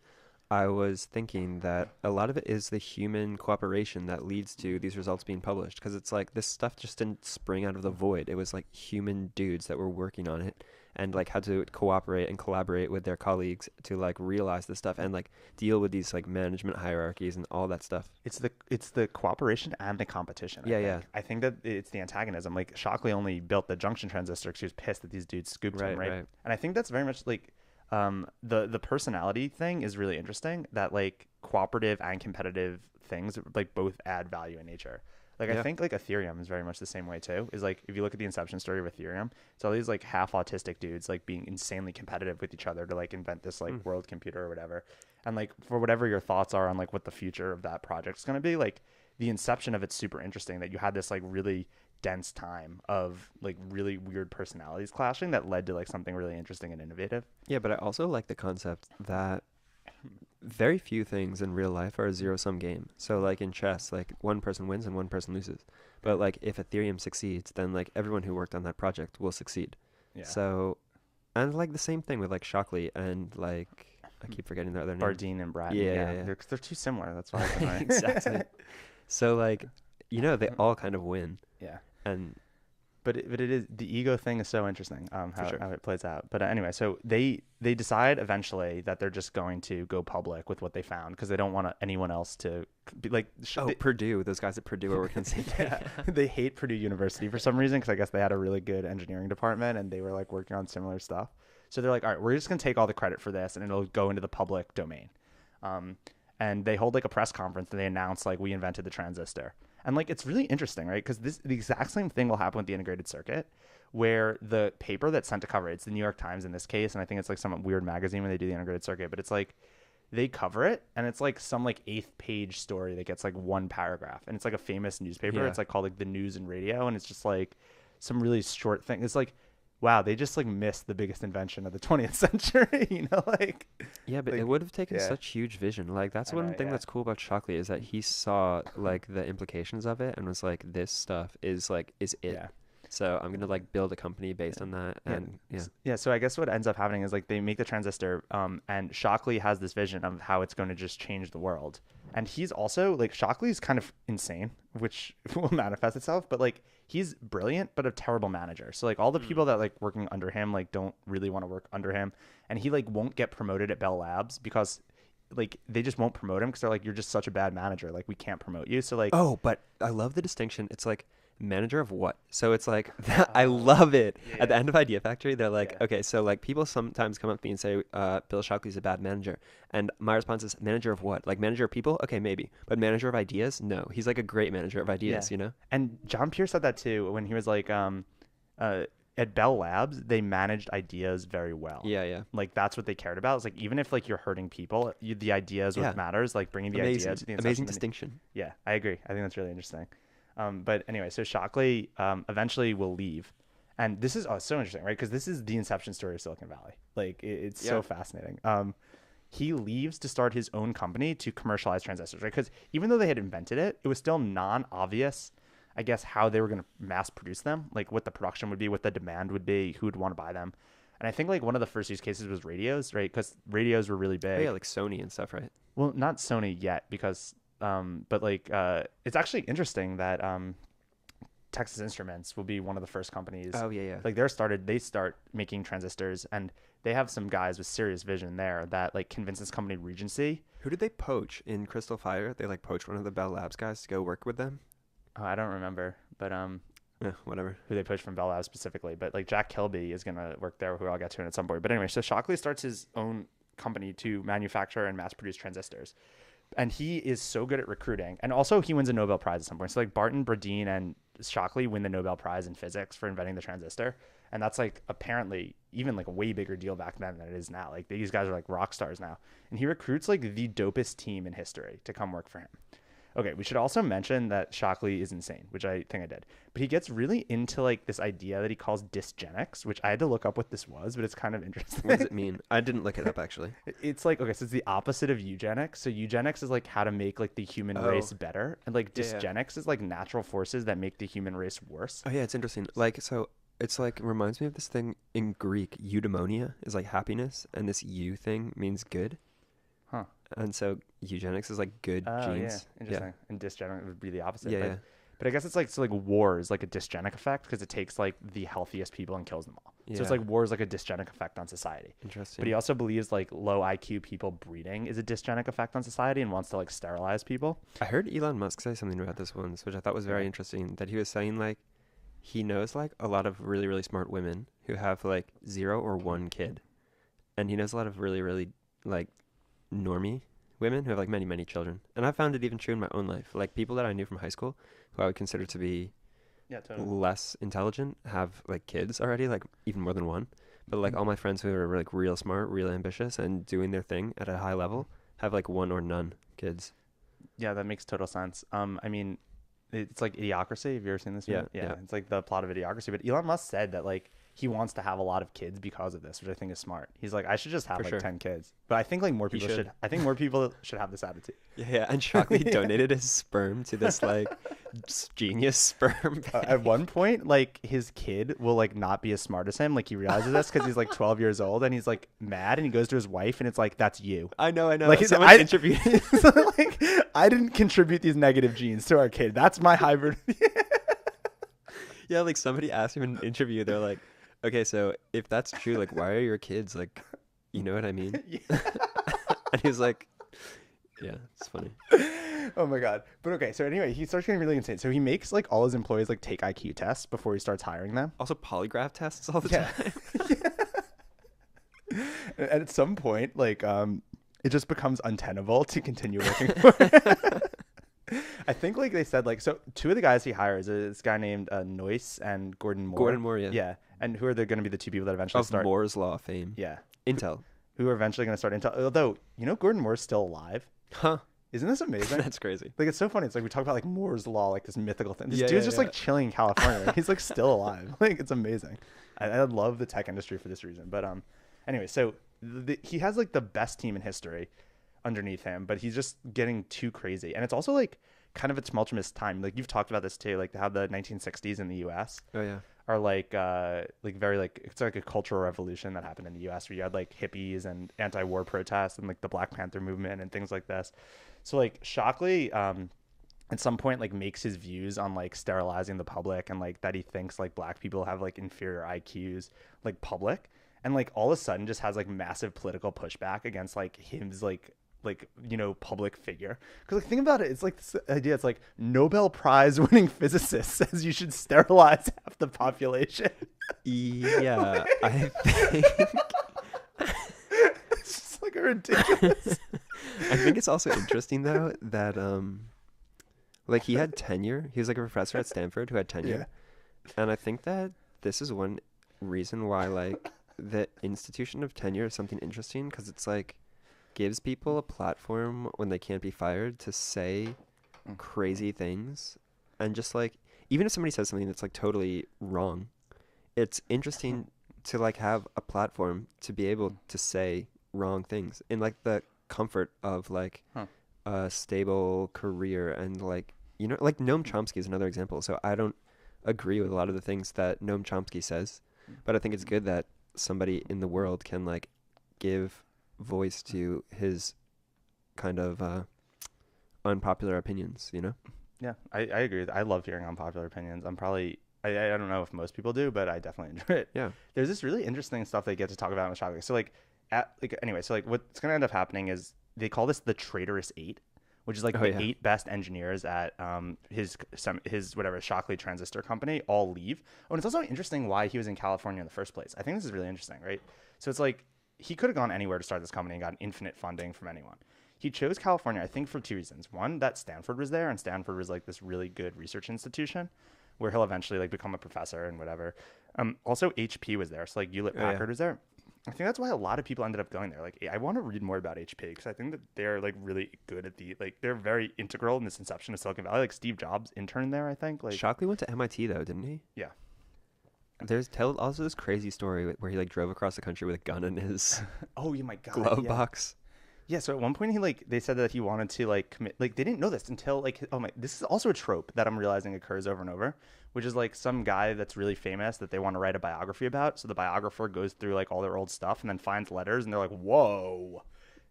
I was thinking that a lot of it is the human cooperation that leads to these results being published, because it's like this stuff just didn't spring out of the void. It was like human dudes that were working on it and like had to cooperate and collaborate with their colleagues to like realize this stuff and like deal with these like management hierarchies and all that stuff. It's the cooperation and the competition. I think that it's the antagonism. Like Shockley only built the junction transistor because he was pissed that these dudes scooped him, right? And I think that's very much like the personality thing is really interesting, that like cooperative and competitive things like both add value in nature. Like I think like Ethereum is very much the same way too. Is like if you look at the inception story of Ethereum, it's all these like half autistic dudes like being insanely competitive with each other to like invent this like world computer or whatever. And like for whatever your thoughts are on like what the future of that project is going to be, like the inception of it's super interesting that you had this like really dense time of like really weird personalities clashing that led to like something really interesting and innovative. Yeah, but I also like the concept that very few things in real life are a zero-sum game. So like in chess, like one person wins and one person loses. But like if Ethereum succeeds, then like everyone who worked on that project will succeed. Yeah. So, and like the same thing with like Shockley and like I keep forgetting their other names. Bardeen and Bratton. Yeah. They're too similar. That's why. Exactly. So like, they all kind of win. Yeah. And But it is, the ego thing is so interesting, For sure. how it plays out. But anyway, so they decide eventually that they're just going to go public with what they found because they don't want anyone else to be like. Purdue. Those guys at Purdue are working the same thing. Yeah, they hate Purdue University for some reason because I guess they had a really good engineering department and they were like working on similar stuff. So they're like, all right, we're just gonna take all the credit for this and it'll go into the public domain. And they hold like a press conference and they announce like we invented the transistor. And like it's really interesting, right? Because the exact same thing will happen with the integrated circuit, where the paper that's sent to cover it's the New York Times in this case, and I think it's like some weird magazine when they do the integrated circuit, but it's like they cover it and it's like some like 8th page story that gets like one paragraph, and it's like a famous newspaper. Yeah. It's like called like the News and Radio, and it's just like some really short thing. It's like, wow, they just like missed the biggest invention of the 20th century, like. Yeah, but Like, it would have taken yeah. such huge vision. Like that's I one know, thing yeah. that's cool about Shockley is that he saw like the implications of it and was like, this stuff is it. Yeah. So I'm gonna like build a company based on that. And yeah. Yeah, so I guess what ends up happening is like they make the transistor, and Shockley has this vision of how it's going to just change the world. And he's also like Shockley's kind of insane, which will manifest itself, but like he's brilliant but a terrible manager. So like all the people that like working under him like don't really want to work under him, and he like won't get promoted at Bell Labs because like they just won't promote him because they're like, you're just such a bad manager, like we can't promote you. So like, Oh, but I love the distinction. It's like manager of what? So it's like I love it. yeah. At the end of Idea Factory, they're like, Yeah. okay, so like people sometimes come up to me and say, Bill Shockley's a bad manager. And my response is, manager of what? Like manager of people? Okay, maybe. But manager of ideas? No. He's like a great manager of ideas, Yeah. you know? And John Pierce said that too when he was like, at Bell Labs, they managed ideas very well. Yeah, yeah. Like that's what they cared about. It's like even if like you're hurting people, the idea is Yeah. what matters. Like bringing the Amazing. idea to the Amazing inception. distinction. Yeah, I agree. I think that's really interesting. But anyway, so Shockley eventually will leave, and this is so interesting, right? Because this is the inception story of Silicon Valley. Like it's Yeah. so fascinating. He leaves to start his own company to commercialize transistors, right? Because even though they had invented it, it was still non-obvious, I guess, how they were going to mass produce them, like what the production would be, what the demand would be, who would want to buy them. And I think like one of the first use cases was radios, right? Because radios were really Oh, big. yeah, like Sony and stuff, right? Well, not Sony yet, because but like it's actually interesting that Texas Instruments will be one of the first companies. Oh, yeah, yeah. Like they start making transistors, and they have some guys with serious vision there that like convince this company Regency. Who did they poach in Crystal Fire? They like poached one of the Bell Labs guys to go work with them. Oh, I don't remember, but Yeah, whatever. who they pushed from Bell Labs specifically, but like Jack Kilby is gonna work there, who I'll get to at some point. But anyway, so Shockley starts his own company to manufacture and mass produce transistors. And he is so good at recruiting. And also he wins a Nobel Prize at some point. So like Barton, Bradeen, and Shockley win the Nobel Prize in physics for inventing the transistor. And that's like apparently even like a way bigger deal back then than it is now. Like these guys are like rock stars now. And he recruits like the dopest team in history to come work for him. Okay, we should also mention that Shockley is insane, which I think I did. But he gets really into like this idea that he calls dysgenics, which I had to look up what this was, but it's kind of interesting. What does it mean? I didn't look it up, actually. It's like, okay, so it's the opposite of eugenics. So eugenics is like how to make like the human race better, and like Yeah, yeah. dysgenics is like natural forces that make the human race worse. Oh, yeah, it's interesting. Like, so it's like reminds me of this thing in Greek. Eudaimonia is like happiness, and this eu thing means good. Huh. And so eugenics is like good Oh, yeah, genes. interesting. And dysgenic would be the opposite. Yeah, but, yeah. but I guess it's like, so like war is like a dysgenic effect because it takes like the healthiest people and kills them all. So it's Yeah. like war is like a dysgenic effect on society. Interesting. But he also believes like low IQ people breeding is a dysgenic effect on society and wants to like sterilize people. I heard Elon Musk say something about this once, which I thought was very interesting. That he was saying like he knows like a lot of really, really smart women who have like 0 or 1 kid, and he knows a lot of really, really like normie women who have like many, many children. And I found it even true in my own life. Like people that I knew from high school who I would consider to be Yeah, totally. less intelligent have like kids already, like even more than 1. But like all my friends who are like real smart, real ambitious, and doing their thing at a high level have like 1 or none kids. Yeah, that makes total sense. I mean, it's like Idiocracy. Have you ever seen this movie? Yeah. It's like the plot of Idiocracy. But Elon Musk said that like he wants to have a lot of kids because of this, which I think is smart. He's like, I should just have For like sure. 10 kids. But I think like more He people should. should. I think more people should have this attitude. Yeah. And Shockley donated his sperm to this like genius sperm bank. At one point, like his kid will like not be as smart as him. Like he realizes this because he's like 12 years old and he's like mad and he goes to his wife and it's like, that's you. I know. Like Someone contributed. So, like I didn't contribute these negative genes to our kid. That's my hybrid. Yeah, like somebody asked him in an interview, they're like, okay, so if that's true, like, why are your kids like, you know what I mean? Yeah. And he's like, yeah, it's funny. Oh my god. But okay, so anyway, he starts getting really insane. So he makes like all his employees like take IQ tests before he starts hiring them. Also, polygraph tests all the Yeah. time. And at some point, like it just becomes untenable to continue working for him. I think like they said like so two of the guys he hires is this guy named Noyce and Gordon Moore. Gordon Moore, yeah. Yeah. And who are they going to be the two people that eventually Of start Moore's Law fame. Yeah. Intel. Who are eventually going to start Intel. Although, you know Gordon Moore's still alive? Huh. Isn't this amazing? That's crazy. Like it's so funny. It's like we talk about like Moore's Law, like this mythical thing. This Yeah, dude's yeah, just yeah. like chilling in California. He's like still alive. Like it's amazing. I love the tech industry for this reason. But anyway, so he has like the best team in history underneath him, but he's just getting too crazy. And it's also like kind of a tumultuous time. Like you've talked about this too, like how the 1960s in the U.S. Oh yeah. are like very like it's like a cultural revolution that happened in the US where you had like hippies and anti-war protests and like the Black Panther movement and things like this. So like Shockley at some point like makes his views on like sterilizing the public and like that he thinks like black people have like inferior IQs like public, and like all of a sudden just has like massive political pushback against like him's like you know public figure. Because like think about it, it's like this idea, it's like Nobel Prize winning physicist says you should sterilize half the population. Yeah, I think It's just like a ridiculous. I think it's also interesting though that like he had tenure. He was like a professor at Stanford who had tenure. And I think that this is one reason why like the institution of tenure is something interesting, because it's like gives people a platform when they can't be fired to say crazy things. And just like even if somebody says something that's like totally wrong, it's interesting to like have a platform to be able to say wrong things in like the comfort of like a stable career. And like, you know, like Noam Chomsky is another example. So I don't agree with a lot of the things that Noam Chomsky says, but I think it's good that somebody in the world can like give voice to his kind of unpopular opinions, you know? Yeah, I agree. I love hearing unpopular opinions. I don't know if most people do, but I definitely enjoy it. Yeah. There's this really interesting stuff they get to talk about in the Shockley. So anyway, so like what's gonna end up happening is they call this the traitorous 8, which is like the 8 best engineers at his whatever Shockley transistor company all leave. Oh, and it's also interesting why he was in California in the first place. I think this is really interesting, right? So it's like he could have gone anywhere to start this company and gotten infinite funding from anyone. He chose California, I think, for 2 reasons. One, that Stanford was there, and Stanford was like this really good research institution where he'll eventually like become a professor and whatever. Also, HP was there, so like Hewlett Packard was there. I think that's why a lot of people ended up going there. Like, I want to read more about HP because I think that they're like really good at they're very integral in this inception of Silicon Valley. Like Steve Jobs interned there, I think. Like Shockley went to MIT though, didn't he? Yeah. There's also this crazy story where he like drove across the country with a gun in his oh my god glove box. Yeah, so at one point they said that he wanted to like commit, like they didn't know this until like, oh my, this is also a trope that I'm realizing occurs over and over, which is like some guy that's really famous that they want to write a biography about. So the biographer goes through like all their old stuff and then finds letters and they're like, whoa.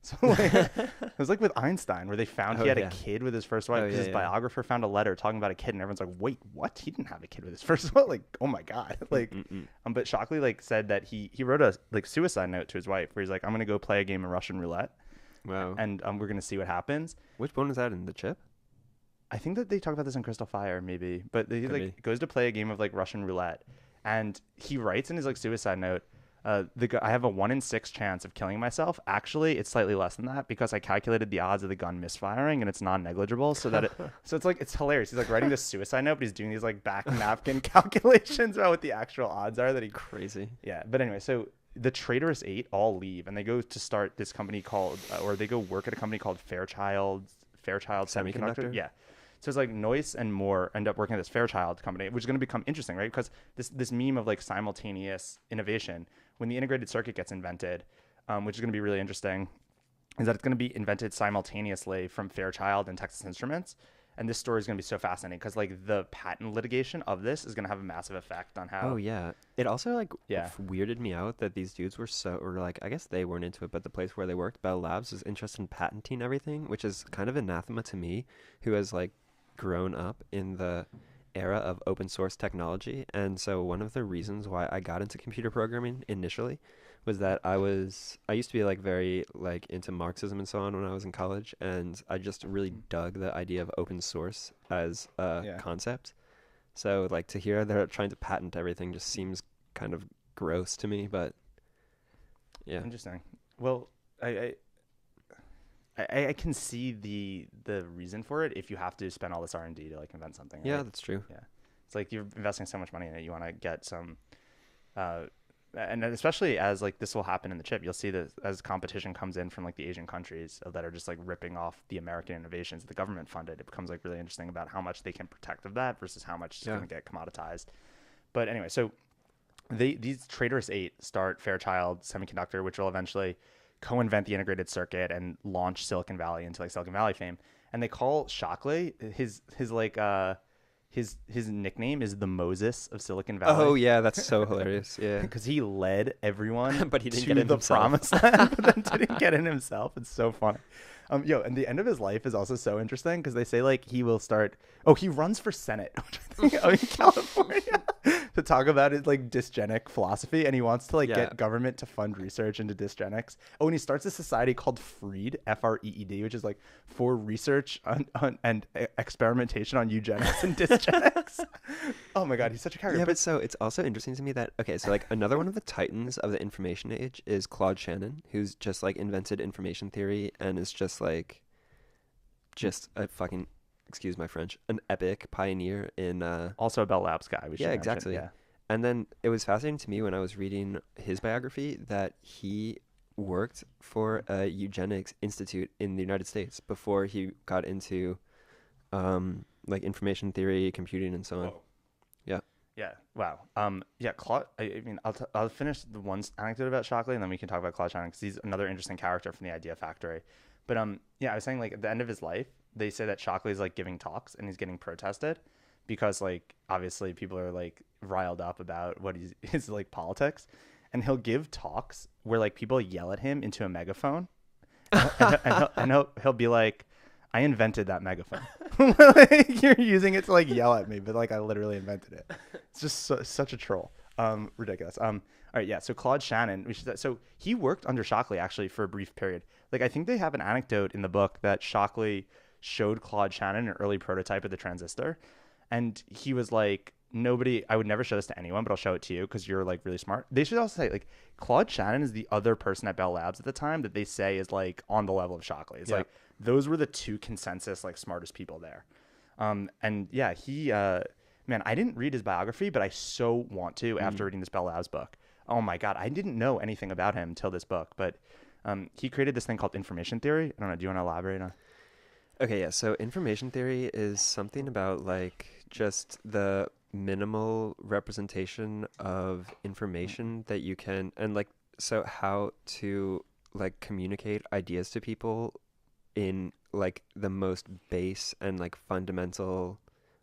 So like, it was like with Einstein where they found he had a kid with his first wife because his biographer found a letter talking about a kid and everyone's like, wait, what? He didn't have a kid with his first wife? Like, oh my God. Like, but Shockley like said that he wrote a like suicide note to his wife where he's like, I'm going to go play a game of Russian roulette. Wow. And we're going to see what happens. Which one is that in the chip? I think that they talk about this in Crystal Fire, maybe. But he like goes to play a game of like Russian roulette, and he writes in his like suicide note, I have a 1 in 6 chance of killing myself. Actually, it's slightly less than that because I calculated the odds of the gun misfiring, and it's non-negligible. So that it's hilarious. He's like writing this suicide note, but he's doing these like back napkin calculations about what the actual odds are that he crazy. Yeah, but anyway, so the traitorous 8 all leave and they go to start this company called or they go work at a company called Fairchild Semiconductor. Yeah. So it's like Noyce and Moore end up working at this Fairchild company, which is going to become interesting, right? Because this meme of like simultaneous innovation, when the integrated circuit gets invented, which is going to be really interesting, is that it's going to be invented simultaneously from Fairchild and Texas Instruments. And this story is going to be so fascinating because like the patent litigation of this is going to have a massive effect on how. Oh yeah, it also like weirded me out that these dudes were like, I guess they weren't into it, but the place where they worked, Bell Labs, is interested in patenting everything, which is kind of anathema to me, who has like grown up in the era of open source technology. And so one of the reasons why I got into computer programming initially was that I used to be like very like into Marxism and so on when I was in college, and I just really dug the idea of open source as a Yeah. concept. So like to hear they're trying to patent everything just seems kind of gross to me, but yeah. Interesting. Well, I can see the reason for it if you have to spend all this R&D to like invent something. Yeah, Right? that's true. Yeah. It's like you're investing so much money in it. You want to get some, and then especially as like this will happen in the chip, you'll see that as competition comes in from like the Asian countries that are just like ripping off the American innovations that the government funded, it becomes like really interesting about how much they can protect of that versus how much is going to get commoditized. But anyway, so these traitorous eight start Fairchild Semiconductor, which will eventually co-invent the integrated circuit and launch Silicon Valley into like Silicon Valley fame. And they call Shockley his nickname is the Moses of Silicon Valley. Oh yeah, that's so hilarious. Yeah. Because he led everyone But he didn't to get in the himself. promised land, but then didn't get in himself. It's so funny. And the end of his life is also so interesting because they say like he will start. Oh, he runs for Senate, which I think, in California, to talk about his like dysgenic philosophy, and he wants to like Yeah. get government to fund research into dysgenics. Oh, and he starts a society called Freed, Freed, which is like for research on and experimentation on eugenics and dysgenics. Oh my God, he's such a character. Yeah, but so it's also interesting to me that, okay, so like another one of the titans of the information age is Claude Shannon, who's just like invented information theory and is just like, just a fucking, excuse my French, an epic pioneer in, Also a Bell Labs guy. We should yeah, mention. exactly. Yeah. And then it was fascinating to me when I was reading his biography that he worked for a eugenics institute in the United States before he got into like information theory, computing, and so on. Whoa. Yeah. Wow. Yeah. Claude. I mean, I'll finish the one anecdote about Shockley, and then we can talk about Claude Shannon because he's another interesting character from the Idea Factory. But yeah, I was saying like at the end of his life, they say that Shockley's like giving talks and he's getting protested because like obviously people are like riled up about what his like politics, and he'll give talks where like people yell at him into a megaphone, and he'll be like, I invented that megaphone. Like, you're using it to like yell at me, but like I literally invented it. It's just such a troll. Ridiculous. All right, yeah. So Claude Shannon, so he worked under Shockley actually for a brief period. Like I think they have an anecdote in the book that Shockley showed Claude Shannon an early prototype of the transistor, and he was like, I would never show this to anyone, but I'll show it to you because you're like really smart. They should also say like Claude Shannon is the other person at Bell Labs at the time that they say is like on the level of Shockley. It's like those were the two consensus like smartest people there. And yeah, he man, I didn't read his biography, but I so want to after reading this Bell Labs book. Oh my God, I didn't know anything about him until this book, but he created this thing called information theory. I don't know. Do you want to elaborate on? Okay, yeah. So information theory is something about like just the minimal representation of information that you can, and like, so how to like communicate ideas to people in like the most base and like fundamental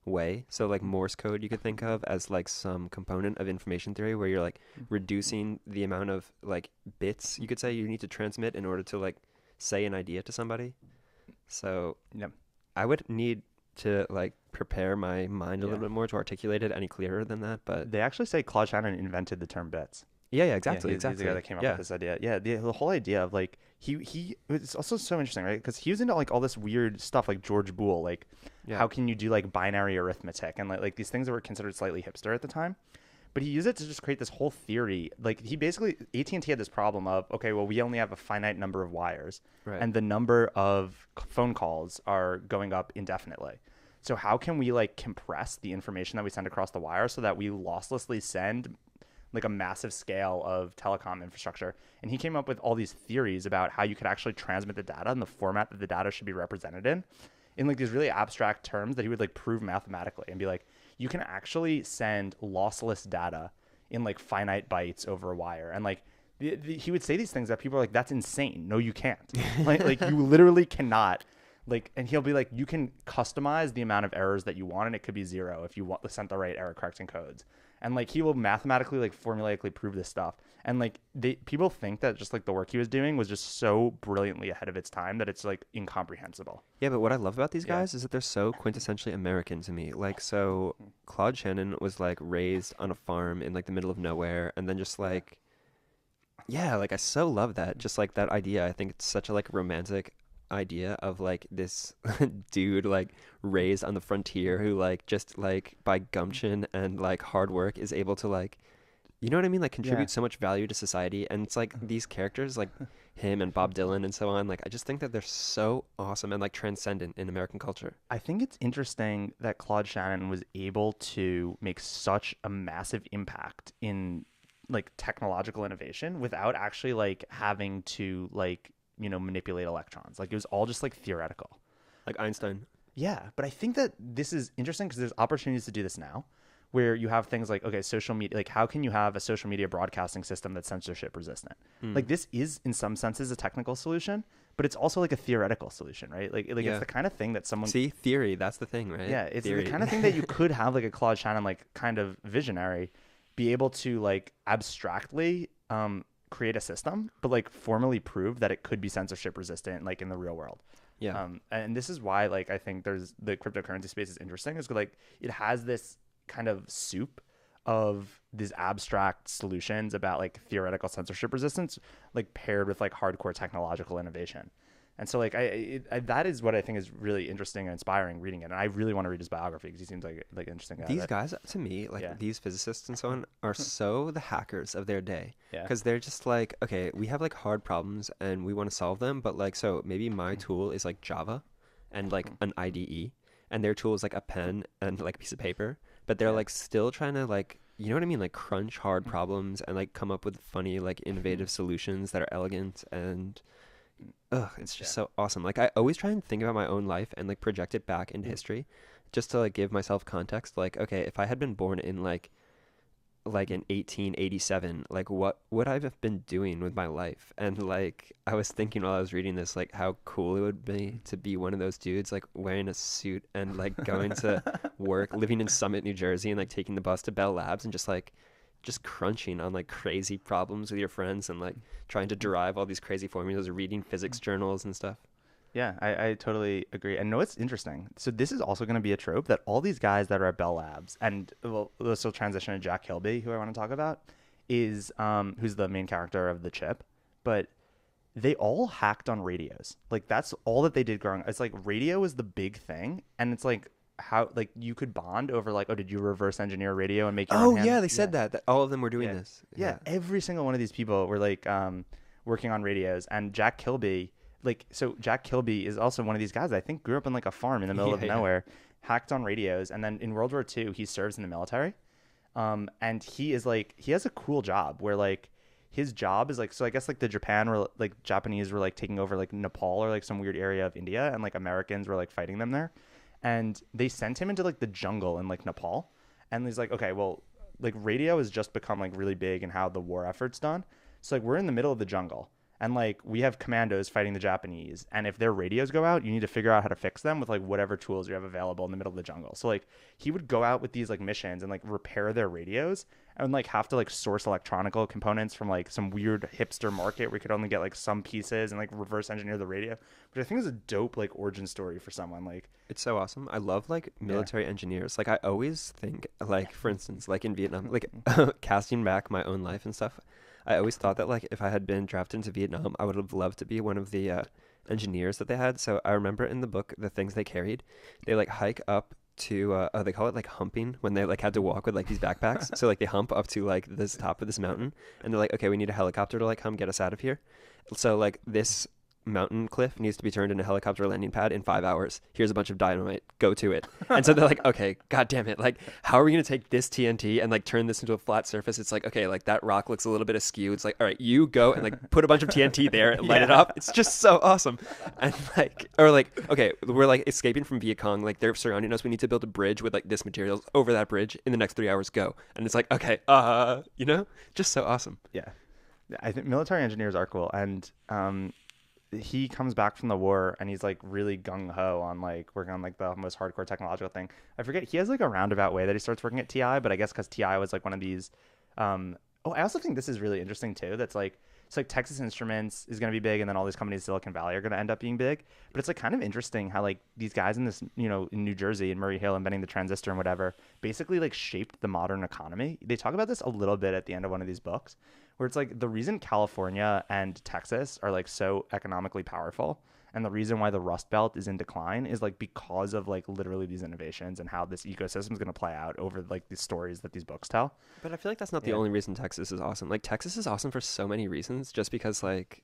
way. So like Morse code you could think of as like some component of information theory where you're like reducing the amount of like bits you could say you need to transmit in order to like say an idea to somebody. So Yep. I would need to like prepare my mind a little bit more to articulate it any clearer than that, but They actually say Claude Shannon invented the term bits. yeah, exactly. He's the guy that came up Yeah. with this idea. Yeah, the whole idea of like he it's also so interesting, right? Because he was into like all this weird stuff, like George Boole, like how can you do like binary arithmetic and like these things that were considered slightly hipster at the time. But he used it to just create this whole theory. Like he basically AT&T had this problem of okay, well we only have a finite number of wires, Right. and the number of phone calls are going up indefinitely. So how can we like compress the information that we send across the wire so that we losslessly send like a massive scale of telecom infrastructure? And he came up with all these theories about how you could actually transmit the data and the format that the data should be represented in like these really abstract terms that he would like prove mathematically and be like, you can actually send lossless data in like finite bytes over a wire. And like he would say these things that people are like, that's insane. No, you can't. like you literally cannot. Like, and he'll be like, you can customize the amount of errors that you want, and it could be 0 if you sent the right error correcting codes. and like he will mathematically like formulaically prove this stuff. And like people think that just like the work he was doing was just so brilliantly ahead of its time that it's like incomprehensible. Yeah, but what I love about these Yeah. guys is that they're so quintessentially American to me. Like, so Claude Shannon was like raised on a farm in like the middle of nowhere, and then just like, yeah, like I so love that. Just like that idea. I think it's such a like romantic idea of like this dude like raised on the frontier who like just like by gumption and like hard work is able to like, you know what I mean? Like Yeah. contribute so much value to society. And it's like these characters like him and Bob Dylan and so on. Like I just think that they're so awesome and like transcendent in American culture. I think it's interesting that Claude Shannon was able to make such a massive impact in like technological innovation without actually like having to like, manipulate electrons. Like it was all just like theoretical. Like Einstein. Yeah, but I think that this is interesting because there's opportunities to do this now where you have things like, okay, social media, like how can you have a social media broadcasting system that's censorship resistant? Like this is in some senses a technical solution, but it's also like a theoretical solution, right? Like Yeah. it's the kind of thing that someone See, theory, that's the thing, right? yeah, it's Theory. the kind of thing that you could have like a Claude Shannon like kind of visionary be able to like abstractly create a system, but like formally prove that it could be censorship resistant like in the real world. Yeah. And this is why like I think there's the cryptocurrency space is interesting is 'cause, like it has this kind of soup of these abstract solutions about like theoretical censorship resistance like paired with like hardcore technological innovation. And so like that is what I think is really interesting and inspiring reading it. And I really want to read his biography because he seems like an interesting guy. These guys, to me, like Yeah. these physicists and so on, are so the hackers of their day. Yeah. Because they're just like, okay, we have like hard problems and we want to solve them, but like, so maybe my tool is like Java and like an IDE, and their tool is like a pen and like a piece of paper, but they're Yeah. like still trying to like, you know what I mean? Like crunch hard problems and like come up with funny, like innovative solutions that are elegant and it's just so awesome. Like I always try and think about my own life and like project it back into history just to like give myself context. Like, okay, if I had been born in like in 1887, like what would I have been doing with my life? And like I was thinking while I was reading this, like how cool it would be to be one of those dudes like wearing a suit and like going to work, living in Summit, New Jersey, and like taking the bus to Bell Labs and just crunching on like crazy problems with your friends and like trying to derive all these crazy formulas, reading physics journals and stuff. Yeah, I totally agree. And know what's interesting? So this is also going to be a trope that all these guys that are at Bell Labs, and well, this will transition to Jack Kilby, who I want to talk about, is who's the main character of the chip, but they all hacked on radios. Like that's all that they did growing up. It's like radio is the big thing, and it's like how like you could bond over like, oh, did you reverse engineer a radio and make your own Oh hand? yeah, they said that all of them were doing Yeah. this. Yeah, every single one of these people were like working on radios, and Jack Kilby, like so Jack Kilby is also one of these guys that I think grew up in like a farm in the middle of Yeah. nowhere, hacked on radios, and then in World War II he serves in the military, and he is like he has a cool job where like his job is like so I guess like the Japanese were like taking over like Nepal or like some weird area of India, and like Americans were like fighting them there, and they sent him into like the jungle in like Nepal, and he's like, okay, well, like radio has just become like really big in how the war effort's done. So like we're in the middle of the jungle, and like we have commandos fighting the Japanese, and if their radios go out, you need to figure out how to fix them with like whatever tools you have available in the middle of the jungle. So like he would go out with these like missions and like repair their radios and like have to like source electronical components from like some weird hipster market where you could only get like some pieces and like reverse engineer the radio, which I think is a dope like origin story for someone. Like It's so awesome. I love like military engineers. Like I always think like for instance like in Vietnam, like casting back my own life and stuff, I always thought that like if I had been drafted into Vietnam, I would have loved to be one of the engineers that they had. So I remember in the book the things they carried. They like hike up to they call it like humping when they like had to walk with like these backpacks. So like they hump up to like this top of this mountain, and they're like, okay, we need a helicopter to like come get us out of here. So like this mountain cliff needs to be turned into a helicopter landing pad in 5 hours. Here's a bunch of dynamite. Go to it. And so they're like, okay, god damn it. Like, how are we going to take this TNT and like turn this into a flat surface? It's like, okay, like that rock looks a little bit askew. It's like, all right, you go and like put a bunch of TNT there and light it up. It's just so awesome. And like, or like, okay, we're like escaping from Viet Cong. Like they're surrounding us. We need to build a bridge with like this material over that bridge in the next 3 hours. Go. And it's like, okay, you know, just so awesome. yeah, I think military engineers are cool, and he comes back from the war and he's like really gung ho on like working on like the most hardcore technological thing. I forget, he has like a roundabout way that he starts working at TI, but I guess because TI was like one of these. Oh, I also think this is really interesting too. That's like, it's like Texas Instruments is going to be big, and then all these companies in Silicon Valley are going to end up being big. But it's like kind of interesting how like these guys in this, in New Jersey and Murray Hill inventing the transistor and whatever, basically like shaped the modern economy. They talk about this a little bit at the end of one of these books, where it's like the reason California and Texas are like so economically powerful, and the reason why the Rust Belt is in decline is like because of like literally these innovations and how this ecosystem is going to play out over like the stories that these books tell. But I feel like that's not the only reason Texas is awesome. Like Texas is awesome for so many reasons, just because like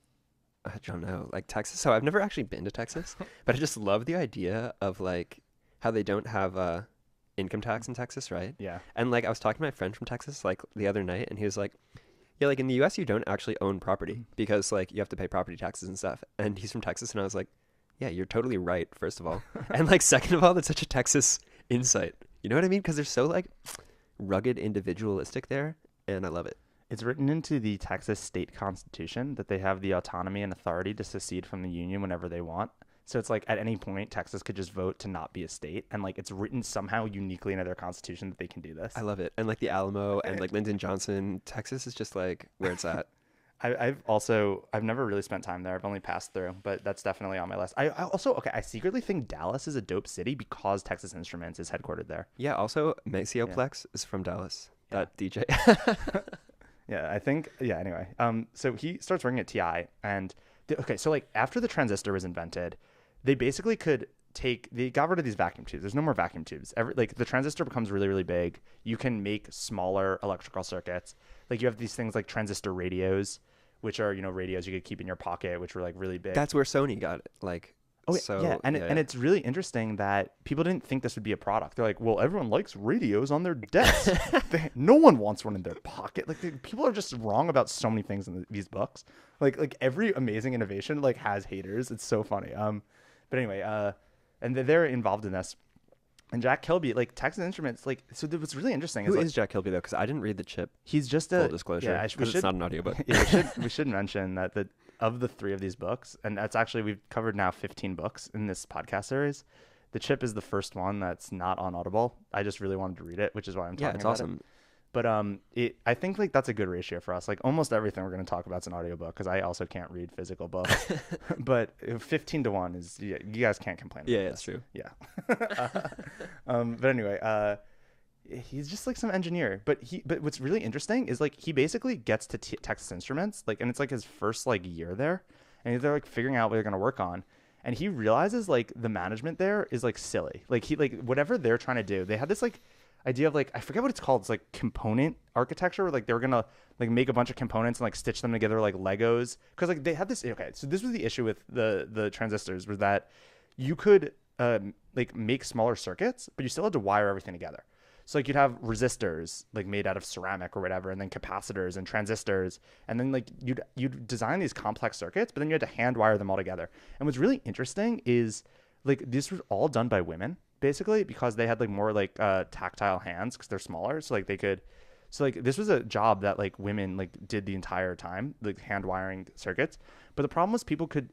I don't know, like Texas. So I've never actually been to Texas, but I just love the idea of like how they don't have income tax in Texas, right? Yeah. And like I was talking to my friend from Texas like the other night, and he was like, yeah, like in the US you don't actually own property because like you have to pay property taxes and stuff. And he's from Texas, and I was like, yeah, you're totally right, first of all. And like second of all, that's such a Texas insight. You know what I mean? Because they're so like rugged individualistic there, and I love it. It's written into the Texas state constitution that they have the autonomy and authority to secede from the union whenever they want. So it's like at any point, Texas could just vote to not be a state. And like it's written somehow uniquely into their constitution that they can do this. I love it. And like the Alamo and like Lyndon Johnson, Texas is just like where it's at. I've never really spent time there. I've only passed through, but that's definitely on my list. I also, I secretly think Dallas is a dope city because Texas Instruments is headquartered there. Yeah. Also, Maxioplex is from Dallas. Yeah. That DJ. Yeah, I think. Yeah. Anyway, so he starts working at TI, and so like after the transistor was invented, they basically they got rid of these vacuum tubes. There's no more vacuum tubes. Like the transistor becomes really, really big. You can make smaller electrical circuits. Like you have these things like transistor radios, which are, radios you could keep in your pocket, which were like really big. That's where Sony got it. Like, oh, so, yeah. And it's really interesting that people didn't think this would be a product. They're like, well, everyone likes radios on their desk. No one wants one in their pocket. Like people are just wrong about so many things in these books. Like every amazing innovation like has haters. It's so funny. But anyway, and they're involved in this. And Jack Kilby, like Texas Instruments, like, so what's really interesting Who is is Jack Kilby though? Because I didn't read the chip. He's just full disclosure. Yeah, because it's not an audiobook. Yeah, we should mention that of the three of these books, and that's actually, we've covered now 15 books in this podcast series. The Chip is the first one that's not on Audible. I just really wanted to read it, which is why I'm talking about it. Yeah, it's awesome. But I think like that's a good ratio for us. Like almost everything we're going to talk about is an audiobook because I also can't read physical books. But 15-1 is, you guys can't complain about it's true. Yeah. But anyway, he's just like some engineer. But what's really interesting is like he basically gets to Texas Instruments, like, and it's like his first like year there, and they're like figuring out what they're going to work on. And he realizes like the management there is like silly. Like whatever they're trying to do, they had this like idea of like, I forget what it's called. It's like component architecture, where like they were gonna like make a bunch of components and like stitch them together like Legos. Because like they had this. Okay, so this was the issue with the transistors, was that you could like make smaller circuits, but you still had to wire everything together. So like you'd have resistors like made out of ceramic or whatever, and then capacitors and transistors, and then like you'd design these complex circuits, but then you had to hand wire them all together. And what's really interesting is like this was all done by women, basically, because they had like more like tactile hands because they're smaller, so like they could. So like this was a job that like women like did the entire time, like hand wiring circuits. But the problem was people could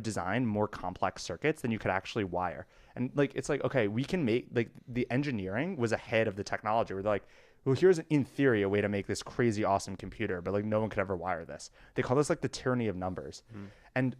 design more complex circuits than you could actually wire. And like it's like, okay, we can make, like, the engineering was ahead of the technology, where they're like, well, here's in theory a way to make this crazy awesome computer, but like no one could ever wire this. They call this like the tyranny of numbers. And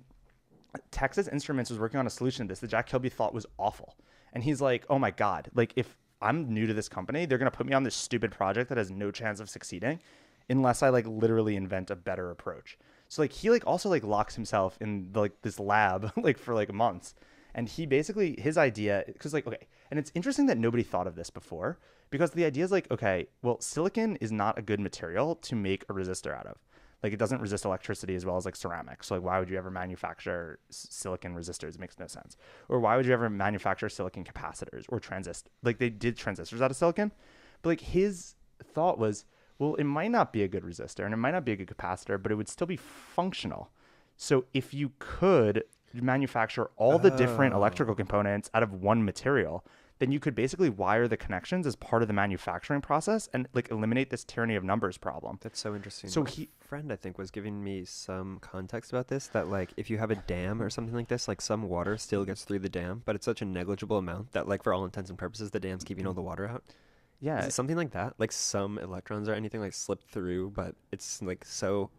Texas Instruments was working on a solution to this that Jack Kilby thought was awful. And he's like, oh my God, like if I'm new to this company, they're going to put me on this stupid project that has no chance of succeeding unless I like literally invent a better approach. So like he like also like locks himself in like this lab like for like months. And he basically, his idea, because like, okay, and it's interesting that nobody thought of this before, because the idea is like, okay, well, silicon is not a good material to make a resistor out of. Like it doesn't resist electricity as well as like ceramic. So like why would you ever manufacture silicon resistors? It makes no sense. Or why would you ever manufacture silicon capacitors or transistors? Like they did transistors out of silicon, but like his thought was, well, it might not be a good resistor and it might not be a good capacitor, but it would still be functional. So if you could manufacture all the different electrical Oh, components out of one material, then you could basically wire the connections as part of the manufacturing process and like eliminate this tyranny of numbers problem. that's so interesting. So My he friend, I think, was giving me some context about this, that like if you have a dam or something like this, like some water still gets through the dam, but it's such a negligible amount that like for all intents and purposes, the dam's keeping all the water out. Is yeah, it something like that? Like some electrons or anything like slip through, but it's like so.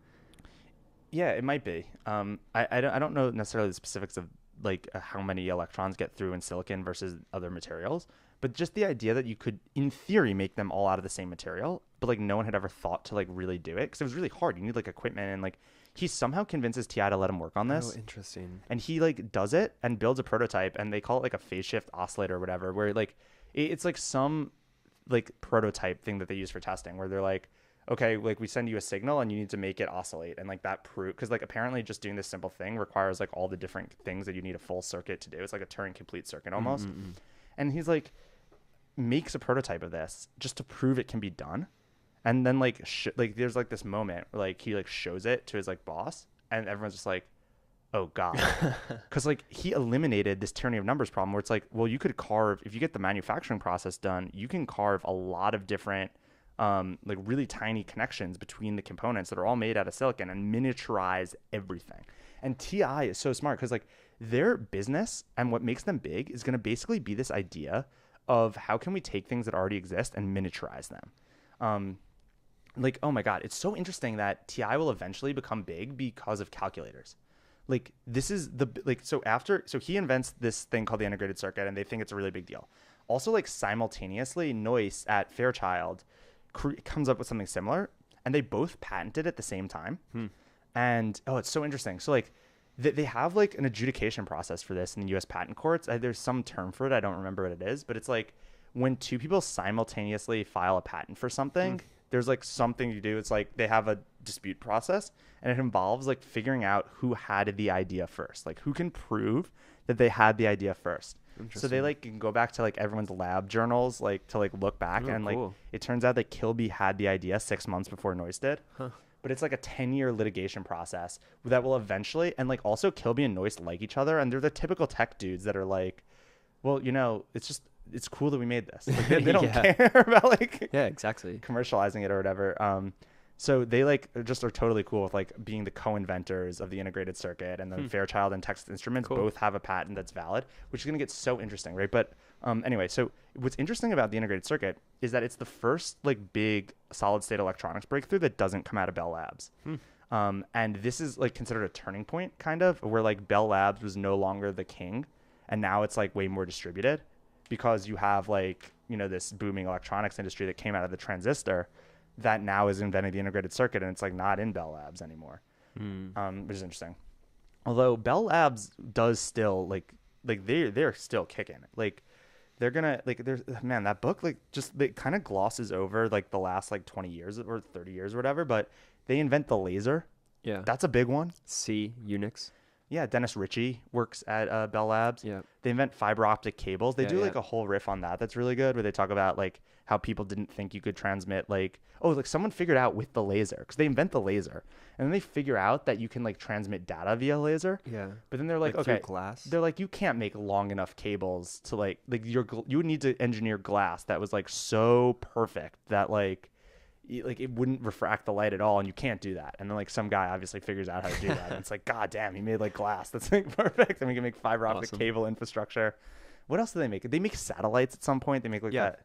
yeah, it might be. I don't know necessarily the specifics of like how many electrons get through in silicon versus other materials, but just the idea that you could, in theory, make them all out of the same material, but like no one had ever thought to like really do it because it was really hard. You need like equipment and like he somehow convinces TI to let him work on Oh, this, interesting. and he like does it and builds a prototype, and they call it like a phase shift oscillator or whatever, where like it's like some like prototype thing that they use for testing where they're like, okay, like we send you a signal and you need to make it oscillate, and like that prove because like apparently just doing this simple thing requires like all the different things that you need a full circuit to do. It's like a Turing complete circuit almost. Mm-mm-mm. And he's like makes a prototype of this just to prove it can be done, and then like like there's like this moment where like he like shows it to his like boss, and everyone's just like, oh god, because like he eliminated this tyranny of numbers problem where it's like, well, you could carve, if you get the manufacturing process done, you can carve a lot of different like really tiny connections between the components that are all made out of silicon and miniaturize everything. And TI is so smart because like their business and what makes them big is going to basically be this idea of how can we take things that already exist and miniaturize them. Like, oh my god, it's so interesting that TI will eventually become big because of calculators. Like this is the like so he invents this thing called the integrated circuit, and they think it's a really big deal. Also, like simultaneously, Noyce at Fairchild comes up with something similar, and they both patented at the same time. And oh, it's so interesting. So like they have like an adjudication process for this in the U.S. patent courts. There's some term for it. I don't remember what it is, but it's like when two people simultaneously file a patent for something. There's like something you do. It's like they have a dispute process, and it involves like figuring out who had the idea first, like who can prove that they had the idea first. So they like can go back to like everyone's lab journals, like to like look back, Oh, and like cool. it turns out that Kilby had the idea 6 months before Noyce did. Huh. But it's like a 10-year litigation process that will eventually, and like also Kilby and Noyce like each other, and they're the typical tech dudes that are like, well, you know, it's cool that we made this. Like they don't Yeah. care about like Yeah, exactly. commercializing it or whatever. So they like just are totally cool with like being the co-inventors of the integrated circuit, and then Fairchild and Texas Instruments Cool. both have a patent that's valid, which is going to get so interesting, right? But anyway, so what's interesting about the integrated circuit is that it's the first like big solid state electronics breakthrough that doesn't come out of Bell Labs. And this is like considered a turning point, kind of, where like Bell Labs was no longer the king, and now it's like way more distributed because you have like, you know, this booming electronics industry that came out of the transistor that now is inventing the integrated circuit, and it's like not in Bell Labs anymore, which is interesting. Although Bell Labs does still like they're still kicking it. Like they're gonna like there's man that book like just it kind of glosses over like the last like 20 years or 30 years or whatever, but they invent the laser. Yeah. That's a big one. C Unix. Yeah, Dennis Ritchie works at Bell Labs. Yeah. They invent fiber optic cables. They Yeah, do like yeah. a whole riff on that that's really good, where they talk about like how people didn't think you could transmit like, oh, like someone figured out with the laser, because they invent the laser and then they figure out that you can like transmit data via laser. Yeah. But then they're like, through okay, glass. they're like, you can't make long enough cables to like you would need to engineer glass that was like so perfect that like it wouldn't refract the light at all, and you can't do that. And then like some guy obviously figures out how to do that, and it's like, god damn, he made like glass that's like perfect, and we can make fiber optic Awesome. cable infrastructure. What else do they make? They make satellites at some point. They make like Yeah. that.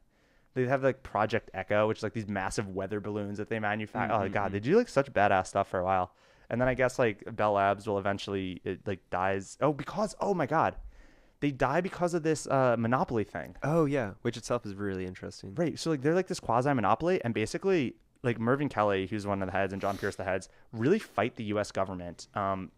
They have like Project Echo, which is like these massive weather balloons that they manufacture. Oh god, they do like such badass stuff for a while. And then I guess like Bell Labs will eventually, it like dies. Oh, because, oh my god, they die because of this monopoly thing. Oh yeah, which itself is really interesting. Right. So like they're like this quasi monopoly, and basically like Mervyn Kelly, who's one of the heads, and John Pierce, the heads, really fight the U.S. government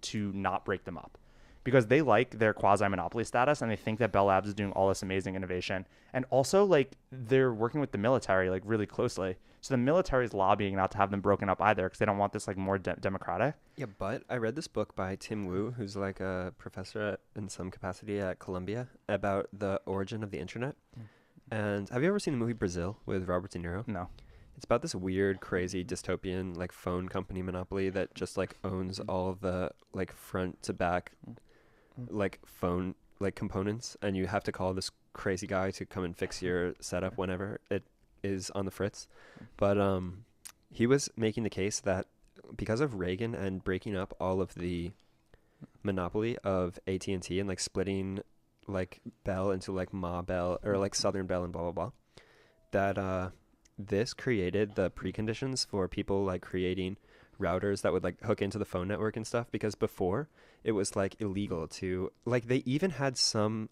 to not break them up, because they like their quasi monopoly status, and they think that Bell Labs is doing all this amazing innovation, and also like they're working with the military like really closely. So the military is lobbying not to have them broken up either, because they don't want this like more democratic. Yeah, but I read this book by Tim Wu, who's like a professor in some capacity at Columbia, about the origin of the internet. And have you ever seen the movie Brazil with Robert De Niro? No. It's about this weird, crazy dystopian like phone company monopoly that just like owns all the like front to back like phone like components, and you have to call this crazy guy to come and fix your setup whenever it is on the fritz. But he was making the case that because of Reagan and breaking up all of the monopoly of AT&T and like splitting like Bell into like Ma Bell or like Southern Bell and blah blah blah, that this created the preconditions for people like creating routers that would like hook into the phone network and stuff, because before it was like illegal to like, they even had some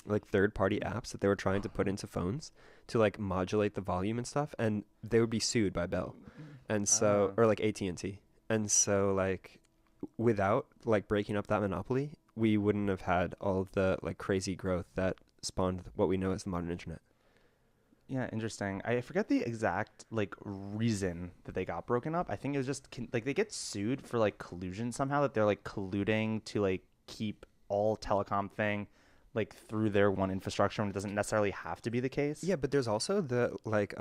like third party apps that they were trying to put into phones to like modulate the volume and stuff, and they would be sued by Bell. And so or like AT&T. And so like without like breaking up that monopoly, we wouldn't have had all of the like crazy growth that spawned what we know as the modern internet. Yeah, interesting. I forget the exact like reason that they got broken up. I think it was just like they get sued for like collusion somehow, that they're like colluding to like keep all telecom thing like through their one infrastructure, and it doesn't necessarily have to be the case. Yeah, but there's also the like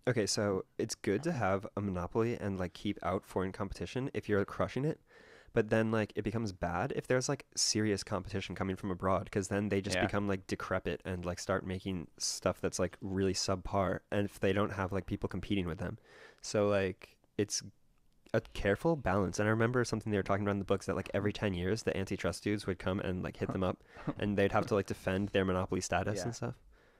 okay, so it's good to have a monopoly and like keep out foreign competition if you're crushing it. But then like it becomes bad if there's like serious competition coming from abroad, because then they just become like decrepit and like start making stuff that's like really subpar, and if they don't have like people competing with them. So like it's a careful balance. And I remember something they were talking about in the books, that like every 10 years the antitrust dudes would come and like hit them up and they'd have to like defend their monopoly status and stuff.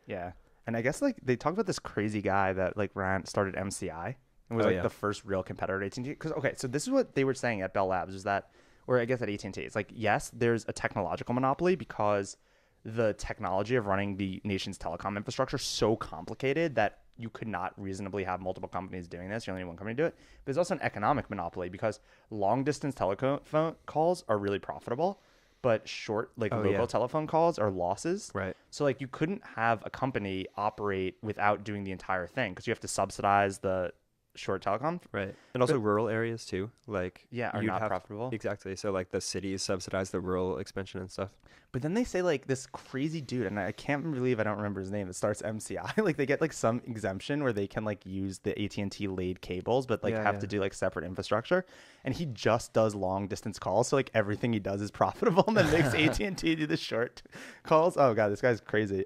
Yeah. And I guess like they talk about this crazy guy that like started MCI and was the first real competitor to AT&T. Because okay, so this is what they were saying at Bell Labs, is that, or I guess at AT&T, it's like, yes, there's a technological monopoly because the technology of running the nation's telecom infrastructure is so complicated that you could not reasonably have multiple companies doing this. You only need one company to do it. But there's also an economic monopoly because long distance telephone calls are really profitable, but short like mobile telephone calls are losses. Right. So like you couldn't have a company operate without doing the entire thing, because you have to subsidize the short telecom. Right. And also rural areas too. Like are not profitable. Exactly. So like the cities subsidize the rural expansion and stuff. But then they say like this crazy dude, and I can't believe I don't remember his name. It starts MCI. Like they get like some exemption where they can like use the AT&T laid cables, but like have to do like separate infrastructure. And he just does long distance calls, so like everything he does is profitable, and then makes AT&T do the short calls. Oh god, this guy's crazy.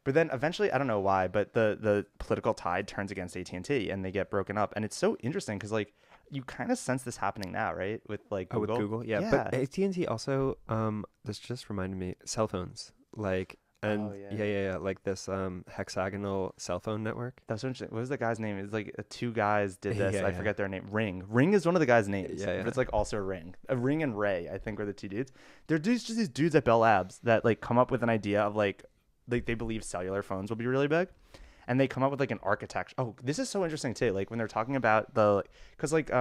But then eventually, I don't know why, but the political tide turns against AT&T and they get broken up. And it's so interesting because like you kind of sense this happening now, right? With like Google. With Google, yeah. But AT&T also, this just reminded me, cell phones, like, and like this hexagonal cell phone network. That's so interesting. What was the guy's name? It's like two guys did this. I forget their name. Ring is one of the guys' names. But it's like also Ring. Ring and Ray, I think, were the two dudes. They're just these dudes at Bell Labs that like come up with an idea of like they believe cellular phones will be really big. And they come up with like an architecture. Oh, this is so interesting too. Like when they're talking about the, because like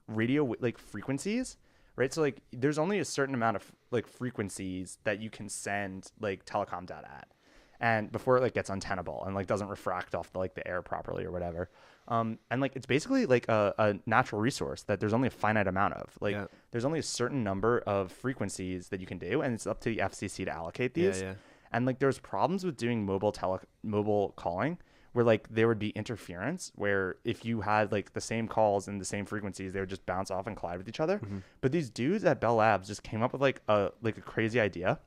radio like frequencies, right? So like there's only a certain amount of like frequencies that you can send like telecom data at, and before it like gets untenable and like doesn't refract off the like the air properly or whatever. And like it's basically like a natural resource that there's only a finite amount of. Like there's only a certain number of frequencies that you can do, and it's up to the FCC to allocate these. And like there's problems with doing mobile calling, where like there would be interference, where if you had like the same calls and the same frequencies, they would just bounce off and collide with each other. But these dudes at Bell Labs just came up with like a crazy idea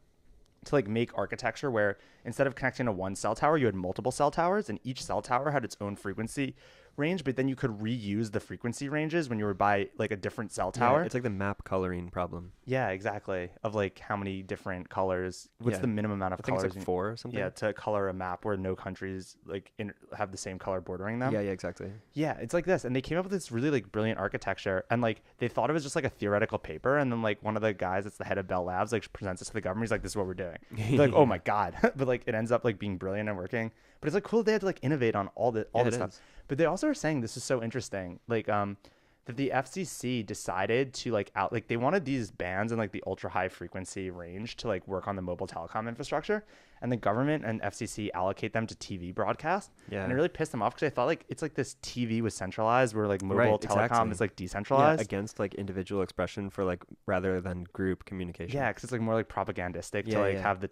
to like make architecture where instead of connecting to one cell tower, you had multiple cell towers, and each cell tower had its own frequency range, but then you could reuse the frequency ranges when you were by like a different cell tower. It's like the map coloring problem. Yeah, exactly. Of like how many different colors, what's the minimum amount of colors? It's like 4 or something. Yeah, to color a map where no countries like have the same color bordering them. Yeah, exactly. Yeah, it's like this. And they came up with this really like brilliant architecture, and like they thought it was just like a theoretical paper, and then like one of the guys that's the head of Bell Labs like presents it to the government. He's like, this is what we're doing. They're like, oh my god. But like it ends up like being brilliant and working. But it's like cool that they had to like innovate on all this stuff. But they also are saying, this is so interesting, like that the FCC decided to like they wanted these bands in like the ultra high frequency range to like work on the mobile telecom infrastructure, and the government and FCC allocate them to TV broadcast. And it really pissed them off, because I thought like it's like this TV was centralized, where like mobile telecom is like decentralized. Against like individual expression for like rather than group communication. Yeah, because it's like more like propagandistic to like have the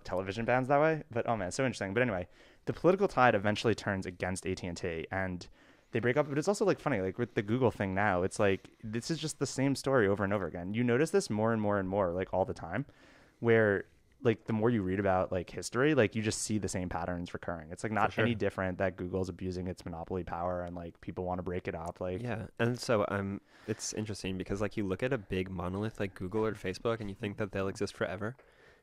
television bands that way. But oh man, so interesting. But anyway, the political tide eventually turns against AT&T, and they break up. But it's also like funny, like with the Google thing now, it's like this is just the same story over and over again. You notice this more and more and more, like all the time, where like the more you read about like history, like you just see the same patterns recurring. It's like For not any sure. different that Google's abusing its monopoly power and like people want to break it up. Like, Yeah, and so it's interesting because like you look at a big monolith like Google or Facebook and you think that they'll exist forever.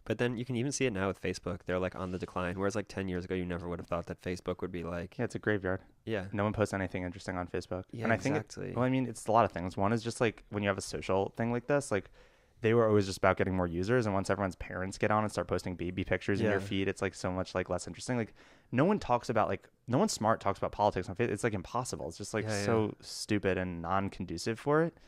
But then you can even see it now with Facebook. They're like on the decline. Whereas like 10 years ago, you never would have thought that Facebook would be like, yeah, it's a graveyard. yeah, No one posts anything interesting on Facebook. yeah, And I think exactly. well, I mean, it's a lot of things. One is just like when you have a social thing like this, like they were always just about getting more users. And once everyone's parents get on and start posting baby pictures in your Yeah, feed, it's like so much like less interesting. Like no one talks about like no one smart talks about politics on Facebook. It's like impossible. It's just like yeah, yeah. so stupid and non-conducive for it.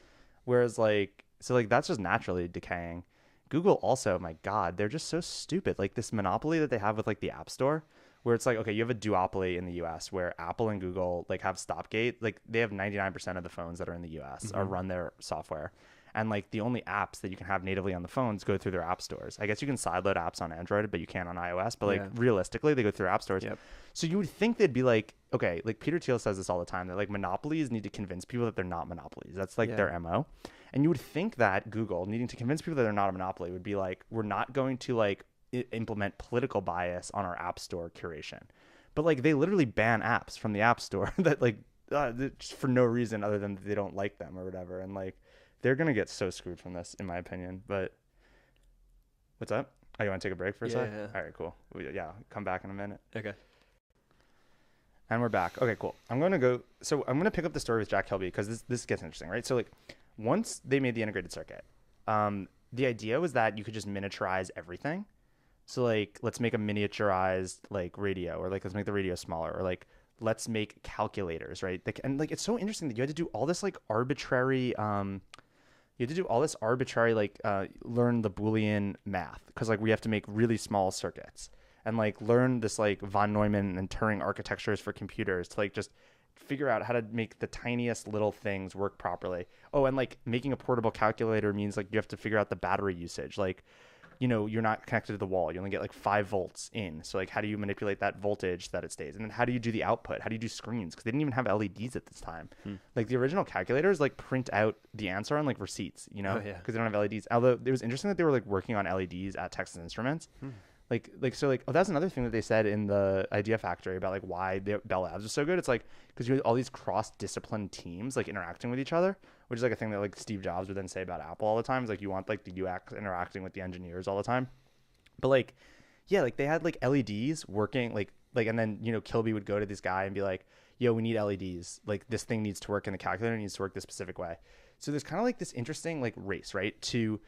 Whereas like so like that's just naturally decaying. Google also, my God, they're just so stupid. Like this monopoly that they have with like the App Store, where it's like, okay, you have a duopoly in the US where Apple and Google like have stopgate. Like they have 99% of the phones that are in the US are Hmm. run their software. And like the only apps that you can have natively on the phones go through their app stores. I guess you can sideload apps on Android, but you can't on iOS. But like Yeah. realistically, they go through app stores. Yep. So you would think they'd be like, okay, like Peter Thiel says this all the time. They're like monopolies need to convince people that they're not monopolies. That's like Yeah. their MO. And you would think that Google needing to convince people that they're not a monopoly would be like, we're not going to like implement political bias on our app store curation. But like they literally ban apps from the app store that like just for no reason other than they don't like them or whatever. And like they're gonna get so screwed from this, in my opinion. But what's up? Oh, you want to take a break for a sec? Yeah. All right, cool. Yeah, come back in a minute. Okay. And we're back. Okay, cool. I'm going to go. So I'm going to pick up the story with Jack Kilby because this gets interesting, right? So like once they made the integrated circuit, the idea was that you could just miniaturize everything. So like let's make a miniaturized like radio, or like let's make the radio smaller, or like let's make calculators, right? Like, and like it's so interesting that you had to do all this like arbitrary you had to do all this arbitrary like learn the Boolean math because like we have to make really small circuits and like learn this like von Neumann and Turing architectures for computers to like just figure out how to make the tiniest little things work properly. Oh, and like making a portable calculator means like you have to figure out the battery usage. Like, you know, you're not connected to the wall. You only get like 5 volts in. So like, how do you manipulate that voltage that it stays? And then how do you do the output? How do you do screens? Because they didn't even have LEDs at this time. Like the original calculators like print out the answer on like receipts, you know, Oh, yeah. because they don't have LEDs. Although it was interesting that they were like working on LEDs at Texas Instruments. Oh, that's another thing that they said in the Idea Factory about like why the Bell Labs was so good. It's like because you had all these cross-discipline teams like interacting with each other, which is like a thing that like Steve Jobs would then say about Apple all the time. Is like you want like the UX interacting with the engineers all the time. But like, yeah, like they had like LEDs working like, and then you know Kilby would go to this guy and be like, "Yo, we need LEDs. Like this thing needs to work in the calculator. It needs to work this specific way." So there's kind of like this interesting like race, right, to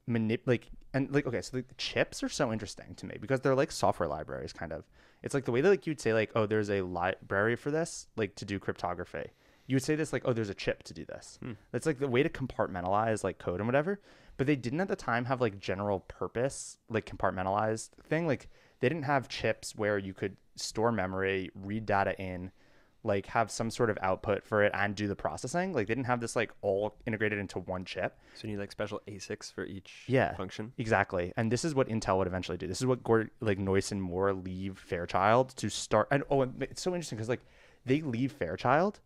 manipulate and like okay, so the chips are so interesting to me because they're like software libraries kind of. It's like the way that like you'd say like, oh, there's a library for this, like to do cryptography. You would say this like, oh, there's a chip to do this. That's like the way to compartmentalize like code and whatever. But they didn't at the time have like general purpose, like compartmentalized thing. Like they didn't have chips where you could store memory, read data in, like have some sort of output for it and do the processing. Like they didn't have this like all integrated into one chip. So you need like special ASICs for each Yeah, function. exactly. And this is what Intel would eventually do. This is what like Noyce and Moore leave Fairchild to start. And oh, and it's so interesting because like they leave Fairchild.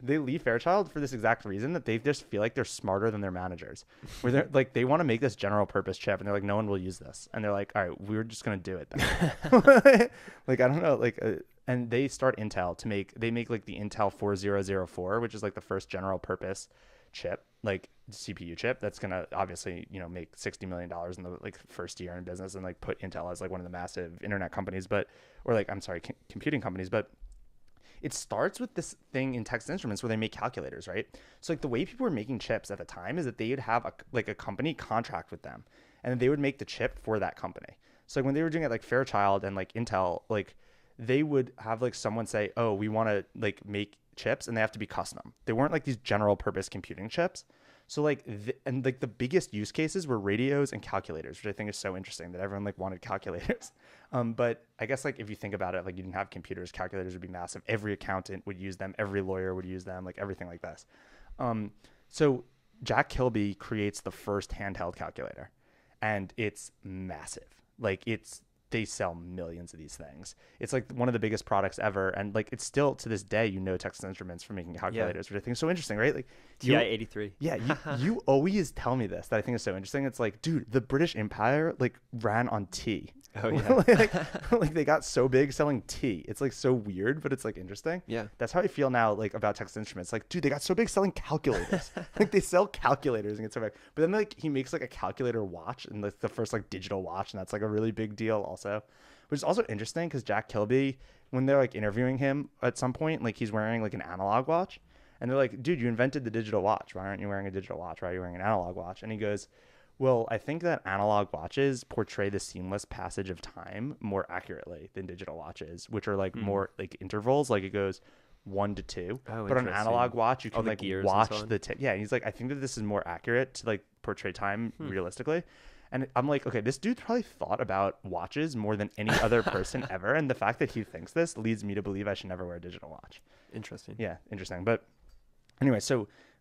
They leave Fairchild for this exact reason that they just feel like they're smarter than their managers. Where they're like they want to make this general purpose chip and they're like no one will use this. And they're like, all right, we're just gonna do it then. Like I don't know, like and they start Intel to make like the Intel 4004, which is like the first general purpose chip, like CPU chip that's gonna obviously you know make $60 million in the like first year in business and like put Intel as like one of the massive internet companies, but or like I'm sorry, computing companies, but it starts with this thing in Texas Instruments where they make calculators, right? So like the way people were making chips at the time is that they would have a company contract with them, and they would make the chip for that company. So like when they were doing it like Fairchild and like Intel, like they would have like someone say, "Oh, we want to like make chips," and they have to be custom. They weren't like these general purpose computing chips. So like and like the biggest use cases were radios and calculators, which I think is so interesting that everyone like wanted calculators. But I guess like if you think about it, like you didn't have computers, calculators would be massive. Every accountant would use them, every lawyer would use them, like everything like this. So Jack Kilby creates the first handheld calculator, and it's massive. Like it's they sell millions of these things. It's like one of the biggest products ever, and like it's still to this day, Texas Instruments for making calculators, which I think is so interesting, right? Like TI-83. Yeah, you always tell me this that I think is so interesting. It's like, dude, the British Empire like ran on tea. Oh yeah. like they got so big selling tea. It's like so weird, but it's like interesting. Yeah. That's how I feel now, like about Texas Instruments. Like, dude, they got so big selling calculators. Like they sell calculators and get so big. But then like he makes like a calculator watch, and like the first like digital watch, and that's like a really big deal also. Which is also interesting because Jack Kilby, when they're like interviewing him at some point, like he's wearing like an analog watch. And they're like, dude, you invented the digital watch. Why aren't you wearing a digital watch? Why are you wearing an analog watch? And he goes, well, I think that analog watches portray the seamless passage of time more accurately than digital watches, which are like more like intervals. Like it goes 1 to 2. Oh, but on an analog watch, you can like watch the yeah. And he's like, I think that this is more accurate to like portray time realistically. And I'm like, okay, this dude probably thought about watches more than any other person ever. And the fact that he thinks this leads me to believe I should never wear a digital watch. Interesting. Yeah, interesting. But anyway,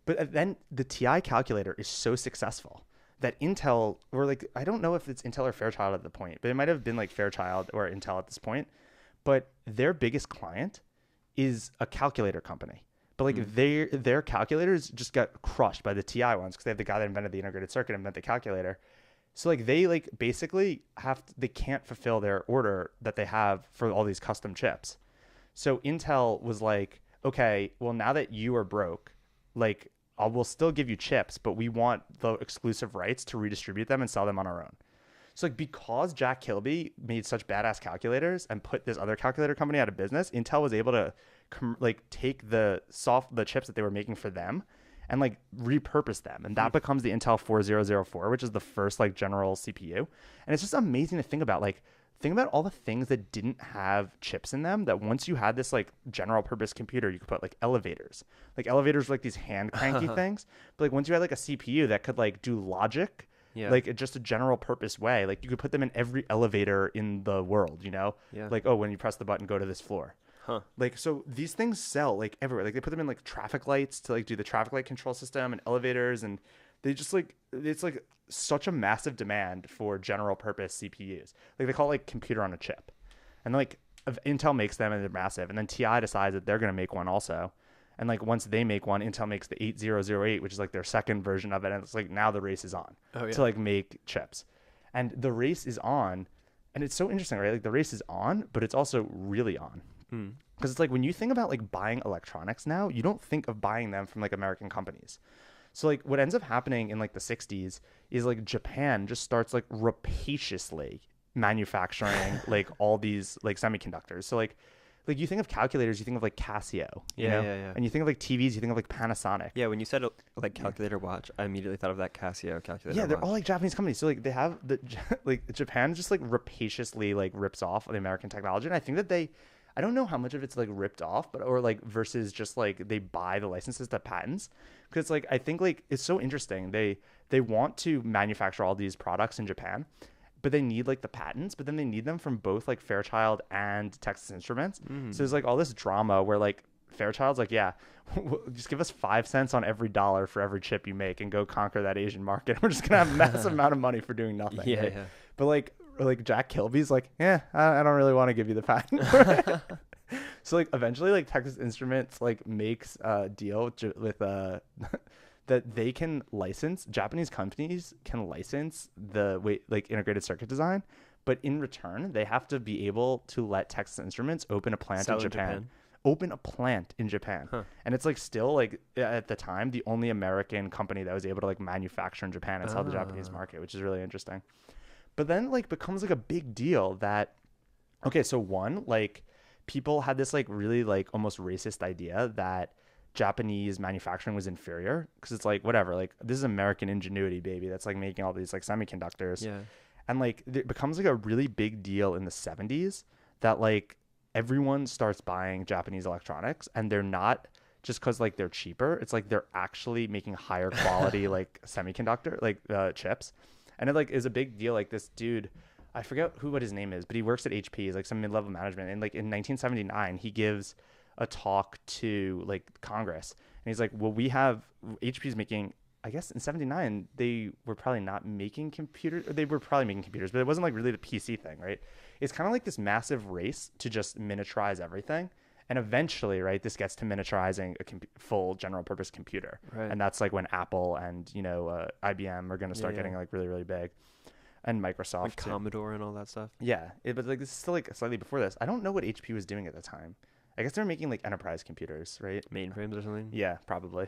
but then the TI calculator is so successful that Intel, or like, I don't know if it's Intel or Fairchild at the point, but it might have been like Fairchild or Intel at this point. But their biggest client is a calculator company. But like their calculators just got crushed by the TI ones because they have the guy that invented the integrated circuit invent the calculator. So like they like basically they can't fulfill their order that they have for all these custom chips. So Intel was like, okay, well now that you are broke, like we'll still give you chips, but we want the exclusive rights to redistribute them and sell them on our own. So like because Jack Kilby made such badass calculators and put this other calculator company out of business, Intel was able to like take the chips that they were making for them and like repurpose them, and that becomes the Intel 4004, which is the first like general CPU. And it's just amazing to think about. Like think about all the things that didn't have chips in them, that once you had this like general purpose computer, you could put like elevators. Like elevators were like these hand cranky things, but like once you had like a CPU that could like do logic, like just a general purpose way, like you could put them in every elevator in the world, like, oh, when you press the button, go to this floor. Like, so these things sell like everywhere. Like they put them in like traffic lights to like do the traffic light control system and elevators, and they just like, it's like such a massive demand for general purpose CPUs. Like they call it like computer on a chip, and like Intel makes them and they're massive. And then TI decides that they're going to make one also. And like once they make one, Intel makes the 8008, which is like their second version of it. And it's like now the race is on to like make chips, and the race is on. And it's so interesting, right? Like the race is on, but it's also really on. Because it's like when you think about like buying electronics now, you don't think of buying them from like American companies. So like what ends up happening in like the 60s is like Japan just starts like rapaciously manufacturing like all these like semiconductors. So like you think of calculators, you think of like Casio, you know? And you think of like TVs, you think of like Panasonic. Yeah, when you said like calculator watch, I immediately thought of that Casio calculator Yeah, they're watch. all like Japanese companies. So like they have like Japan just like rapaciously like rips off the American technology. And I think that I don't know how much of it's like ripped off, but or like versus just like they buy the licenses to patents, because like I think like it's so interesting. They want to manufacture all these products in Japan, but they need like the patents, but then they need them from both like Fairchild and Texas Instruments. So there's like all this drama where like Fairchild's like, yeah, just give us 5 cents on every dollar for every chip you make and go conquer that Asian market. We're just gonna have a massive amount of money for doing nothing. Right? But like Jack Kilby's like, yeah, I don't really want to give you the patent. So like eventually like Texas Instruments like makes a deal with that they can license, Japanese companies can license the like integrated circuit design, but in return they have to be able to let Texas Instruments open a plant in Japan. Open a plant in Japan. And it's like still like at the time the only American company that was able to like manufacture in Japan and sell the Japanese market, which is really interesting. But then like becomes like a big deal that, okay, so one, like people had this like really like almost racist idea that Japanese manufacturing was inferior, because it's like, whatever, like this is American ingenuity, baby, that's like making all these like semiconductors. And like it becomes like a really big deal in the 70s that like everyone starts buying Japanese electronics, and they're not just because like they're cheaper, it's like they're actually making higher quality like semiconductor like chips. And it like is a big deal. Like this dude, I forget what his name is, but he works at HP. He's like some mid-level management. And like in 1979, he gives a talk to like Congress, and he's like, well, HP's making I guess in 79 they were probably not making computers, or they were probably making computers, but it wasn't like really the PC thing, right? It's kind of like this massive race to just miniaturize everything. And eventually, right, this gets to miniaturizing a full general purpose computer. Right. And that's like when Apple and, IBM are going to Yeah, start yeah. getting like really, really big, and Like Microsoft too. Commodore and all that stuff. Yeah, but like this is still like slightly before this. I don't know what HP was doing at the time. I guess they were making like enterprise computers, right? Mainframes or something. Yeah, probably.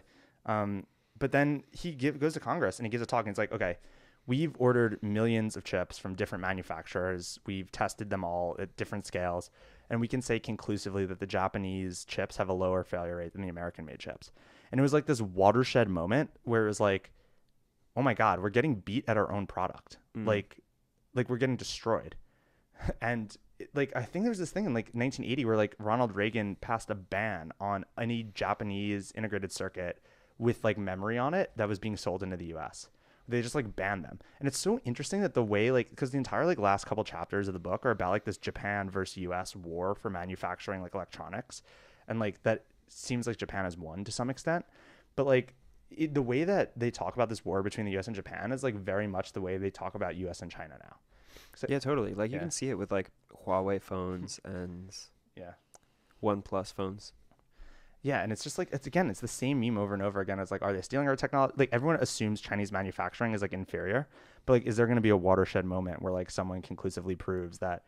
But then goes to Congress and he gives a talk and it's like, okay, we've ordered millions of chips from different manufacturers. We've tested them all at different scales, and we can say conclusively that the Japanese chips have a lower failure rate than the American-made chips. And it was like this watershed moment where it was like, oh my God, we're getting beat at our own product. Mm. Like we're getting destroyed. And like I think there was this thing in like 1980 where like Ronald Reagan passed a ban on any Japanese integrated circuit with like memory on it that was being sold into the US. They just like banned them. And it's so interesting that the way like, because the entire like last couple chapters of the book are about like this Japan versus US war for manufacturing like electronics, and like that seems like Japan has won to some extent. But like the way that they talk about this war between the US and Japan is like very much the way they talk about US and China now. Yeah, totally. Like you Yeah. can see it with like Huawei phones and Yeah. OnePlus phones. Yeah, and it's just like it's the same meme over and over again. It's like, are they stealing our technology? Like everyone assumes Chinese manufacturing is like inferior, but like, is there going to be a watershed moment where like someone conclusively proves that,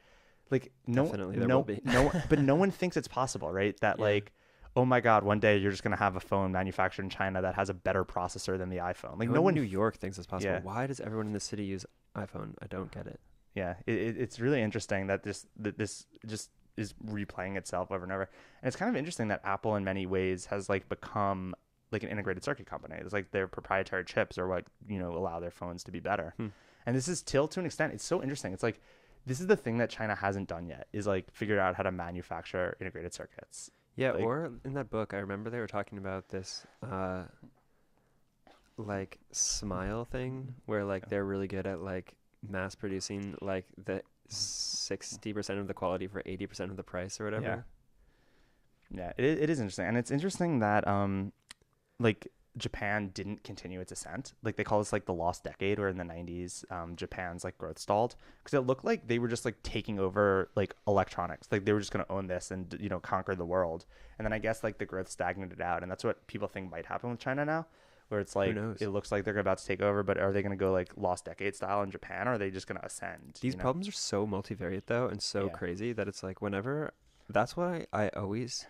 like, Definitely there will be. but no one thinks it's possible, right? That Yeah. like, oh my God, one day you're just going to have a phone manufactured in China that has a better processor than the iPhone. Like No no one one, in New York thinks it's possible. Yeah. Why does everyone in the city use iPhone? I don't get it. Yeah, it's really interesting that this just is replaying itself over and over. And it's kind of interesting that Apple in many ways has like become like an integrated circuit company. It's like their proprietary chips are what, allow their phones to be better. And this is still to an extent, it's so interesting. It's like this is the thing that China hasn't done yet, is like figure out how to manufacture integrated circuits. Yeah, Like- or in that book, I remember they were talking about this like smile thing where like they're really good at like mass producing like the 60% of the quality for 80% of the price or whatever. Yeah, it is interesting. And it's interesting that like Japan didn't continue its ascent. Like they call this like the lost decade, where in the 90s Japan's like growth stalled because it looked like they were just like taking over like electronics. Like they were just going to own this and conquer the world. And then I guess like the growth stagnated out, and that's what people think might happen with China now, where it's like knows? it looks like they're about to take over, but are they going to go like lost decade style in Japan, or are they just going to ascend? These problems are so multivariate though and so Yeah. crazy that it's like whenever that's why I always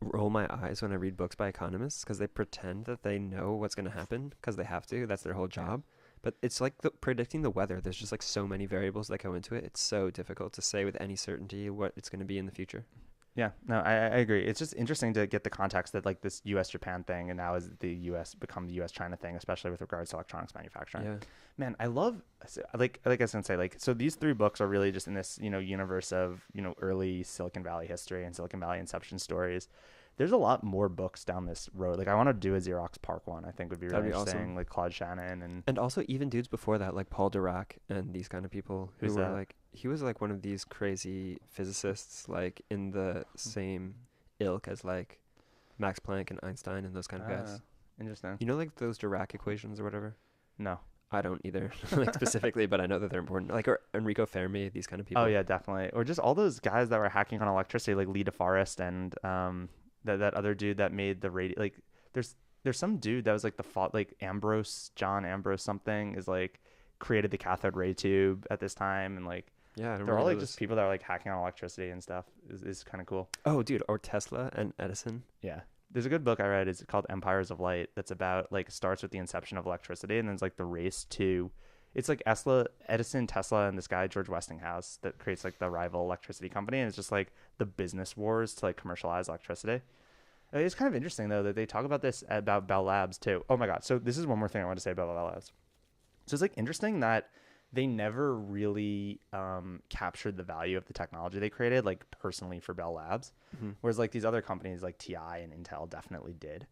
roll my eyes when I read books by economists, because they pretend that they know what's going to happen because they have to. That's their whole job. But it's like predicting the weather. There's just like so many variables that go into it. It's so difficult to say with any certainty what it's going to be in the future. Yeah, no, I agree. It's just interesting to get the context that like this U.S. Japan thing, and now is the U.S. become the U.S. China thing, especially with regards to electronics manufacturing. Yeah. Man, I love like I was gonna say, like, so these three books are really just in this universe of early Silicon Valley history and Silicon Valley inception stories. There's a lot more books down this road. Like I want to do a Xerox PARC one. I think would be really That'd be interesting. awesome. Like Claude Shannon And also even dudes before that, like Paul Dirac and these kind of people who Who's were that? like, he was like one of these crazy physicists, like in the same ilk as like Max Planck and Einstein and those kind of guys. Interesting. You know, like those Dirac equations or whatever? No. I don't either, like specifically, but I know that they're important. Like or Enrico Fermi, these kind of people. Oh yeah, definitely. Or just all those guys that were hacking on electricity, like Lee DeForest and that other dude that made the radio. Like there's some dude that was like like John Ambrose something is like created the cathode ray tube at this time, and like Yeah, I don't they're all really like know just this. people that are like hacking on electricity and stuff. Is kind of cool. Oh, dude, or Tesla and Edison. Yeah. There's a good book I read. It's called Empires of Light. That's about like starts with the inception of electricity, and then it's like the race to. It's like Edison, Tesla, and this guy George Westinghouse that creates like the rival electricity company, and it's just like the business wars to like commercialize electricity. It's kind of interesting though that they talk about this about Bell Labs too. Oh my God! So this is one more thing I want to say about Bell Labs. So it's like interesting that they never really captured the value of the technology they created, like personally for Bell Labs. Whereas like these other companies like TI and Intel definitely did.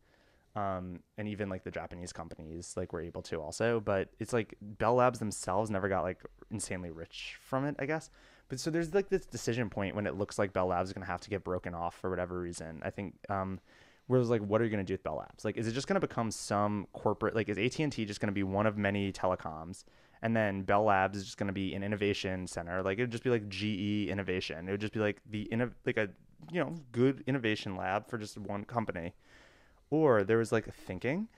And even like the Japanese companies like were able to also, but it's like Bell Labs themselves never got like insanely rich from it, I guess. But so there's like this decision point when it looks like Bell Labs is going to have to get broken off for whatever reason. I think where it was like, what are you going to do with Bell Labs? Like, is it just going to become some corporate, like, is AT&T just going to be one of many telecoms? And then Bell Labs is just going to be an innovation center. Like, it would just be like GE Innovation. It would just be like like a, good innovation lab for just one company. Or there was like thinking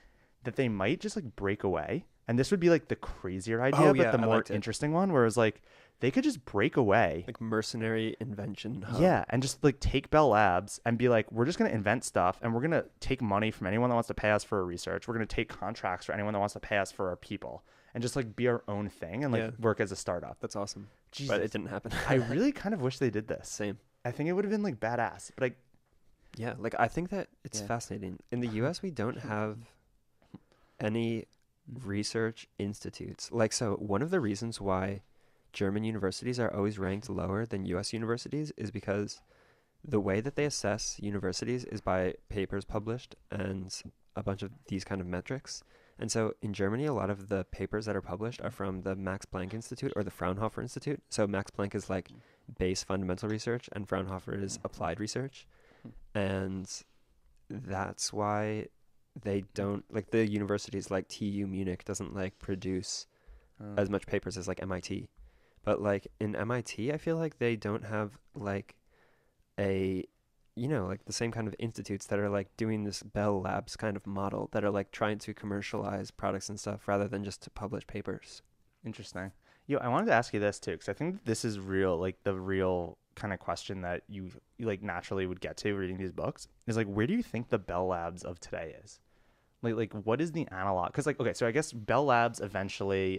that they might just like break away. And this would be like the crazier idea, Oh but yeah, the I more liked it. interesting one, where it was like they could just break away. Like mercenary invention hub. Yeah, and just like take Bell Labs and be like, we're just gonna invent stuff, and we're gonna take money from anyone that wants to pay us for our research. We're gonna take contracts for anyone that wants to pay us for our people, and just like be our own thing and like Yeah, work as a startup. that's awesome. Jesus, But it didn't happen. I really kind of wish they did this. Same. I think it would have been like badass, but like, Yeah, like I think that it's Yeah. fascinating. In the US we don't have any research institutes. Like so one of the reasons why German universities are always ranked lower than US universities is because the way that they assess universities is by papers published and a bunch of these kind of metrics. And so in Germany, a lot of the papers that are published are from the Max Planck Institute or the Fraunhofer Institute. So Max Planck is like base fundamental research and Fraunhofer is applied research. And that's why they don't, like the universities like TU Munich doesn't like produce as much papers as like MIT. But like in MIT, I feel like they don't have like a, like the same kind of institutes that are like doing this Bell Labs kind of model that are like trying to commercialize products and stuff rather than just to publish papers. Interesting. Yo, I wanted to ask you this too, because I think that this is real, like the real kind of question that you like naturally would get to reading these books is like, where do you think the Bell Labs of today is? Like what is the analog? Because like, okay, so I guess Bell Labs eventually,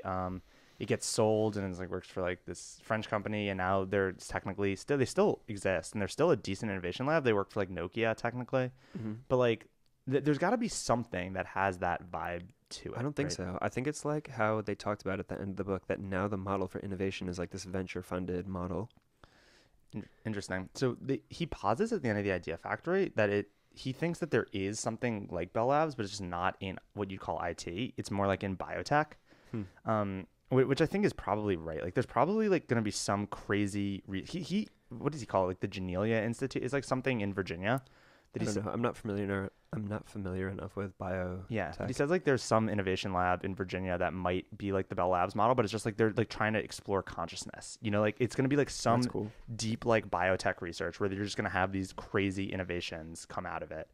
it gets sold and it's like works for like this French company, and now they're technically still they still exist and they're still a decent innovation lab. They work for like Nokia technically, Mm-hmm. but like there's got to be something that has that vibe to it. I don't think right? so. I think it's like how they talked about at the end of the book that now the model for innovation is like this venture funded model. Interesting. So he posits at the end of the Idea Factory that he thinks that there is something like Bell Labs, but it's just not in what you'd call IT. It's more like in biotech, which I think is probably right. Like there's probably like going to be some crazy he what does he call it? Like the Genelia Institute is like something in Virginia. I don't know. I'm not familiar enough with bio. Yeah, but he tech. says like there's some innovation lab in Virginia that might be like the Bell Labs model, but it's just like they're like trying to explore consciousness. Like it's going to be like some That's cool. deep like biotech research where you're just going to have these crazy innovations come out of it.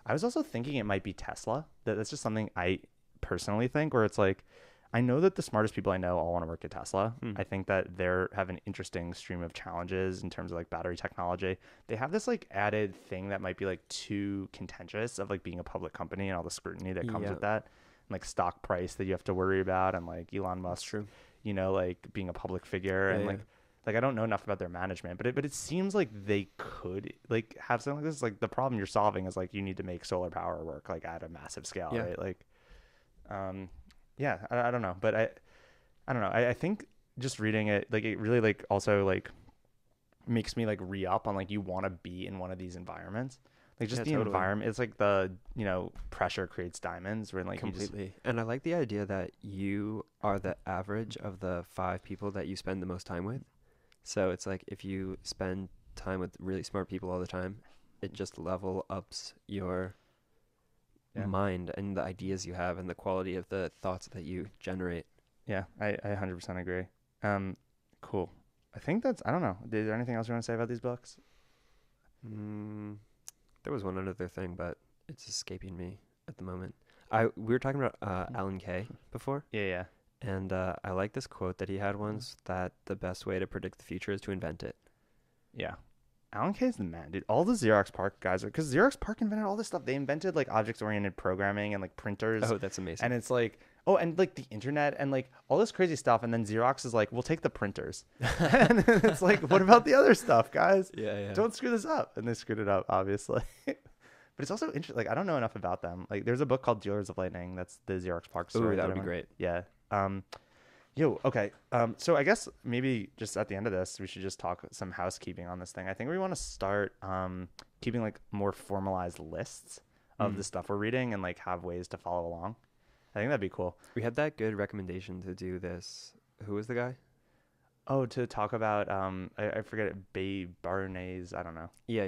I was also thinking it might be Tesla. That's just something I personally think, where it's like, I know that the smartest people I know all want to work at Tesla. I think that they have an interesting stream of challenges in terms of like battery technology. They have this like added thing that might be like too contentious of like being a public company and all the scrutiny that comes Yeah. with that, and like stock price that you have to worry about, and like Elon That's Musk, true. like being a public figure, Yeah, and yeah. like I don't know enough about their management, but it seems like they could like have something like this. Like the problem you're solving is like you need to make solar power work like at a massive scale, Yeah. right? Like, yeah, I don't know, but I don't know. I think just reading it, like it really like also like makes me like re-up on like you want to be in one of these environments. Like just Yeah, the totally. environment, it's like the, pressure creates diamonds, where like you just, Completely. And I like the idea that you are the average of the 5 people that you spend the most time with. So it's like if you spend time with really smart people all the time, it just level ups your Yeah. mind and the ideas you have and the quality of the thoughts that you generate. yeah, I 100% agree. Cool. I think I don't know. Is there anything else you want to say about these books? There was one other thing, but it's escaping me at the moment. We were talking about Alan Kay before, Yeah. and I like this quote that he had once, that the best way to predict the future is to invent it. Yeah. Alan Kay's the man, dude. All the Xerox PARC guys because Xerox PARC invented all this stuff. They invented like object-oriented programming and like printers. Oh, that's amazing. And it's like, oh, and like the internet and like all this crazy stuff. And then Xerox is like, we'll take the printers. And it's like, what about the other stuff, guys? Yeah. Don't screw this up. And they screwed it up, obviously. But it's also interesting. Like, I don't know enough about them. Like, there's a book called Dealers of Lightning. That's the Xerox PARC story. Ooh, that would be great. Yeah. Okay. So I guess maybe just at the end of this, we should just talk some housekeeping on this thing. I think we want to start keeping like more formalized lists of the stuff we're reading and like have ways to follow along. I think that'd be cool. We had that good recommendation to do this. Who was the guy? Oh, to talk about I forget it, Bay Barnes. I don't know. Yeah.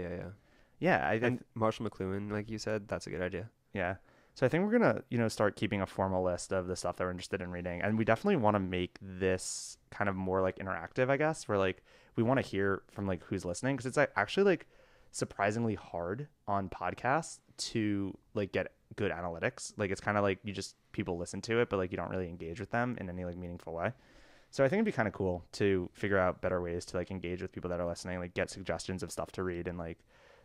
Yeah, And Marshall McLuhan, like you said, that's a good idea. yeah. So I think we're gonna, start keeping a formal list of the stuff that we're interested in reading, and we definitely want to make this kind of more like interactive, I guess. Where like we want to hear from like who's listening, because it's like actually like surprisingly hard on podcasts to like get good analytics. Like it's kind of like you just people listen to it, but like you don't really engage with them in any like meaningful way. So I think it'd be kind of cool to figure out better ways to like engage with people that are listening, like get suggestions of stuff to read and like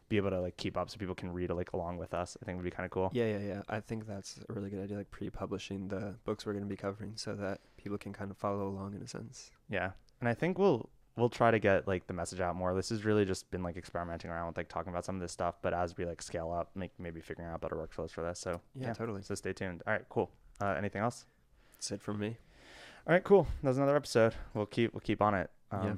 be able to like keep up so people can read like along with us. I think would be kind of cool. Yeah. I think that's a really good idea, like pre-publishing the books we're going to be covering so that people can kind of follow along in a sense. Yeah. And I think we'll try to get like the message out more. This has really just been like experimenting around with like talking about some of this stuff, but as we like scale up, maybe figuring out better workflows for this. So yeah, totally. So stay tuned. All right, cool. Anything else? That's it from me. All right, cool. That was another episode. We'll keep on it. Yeah.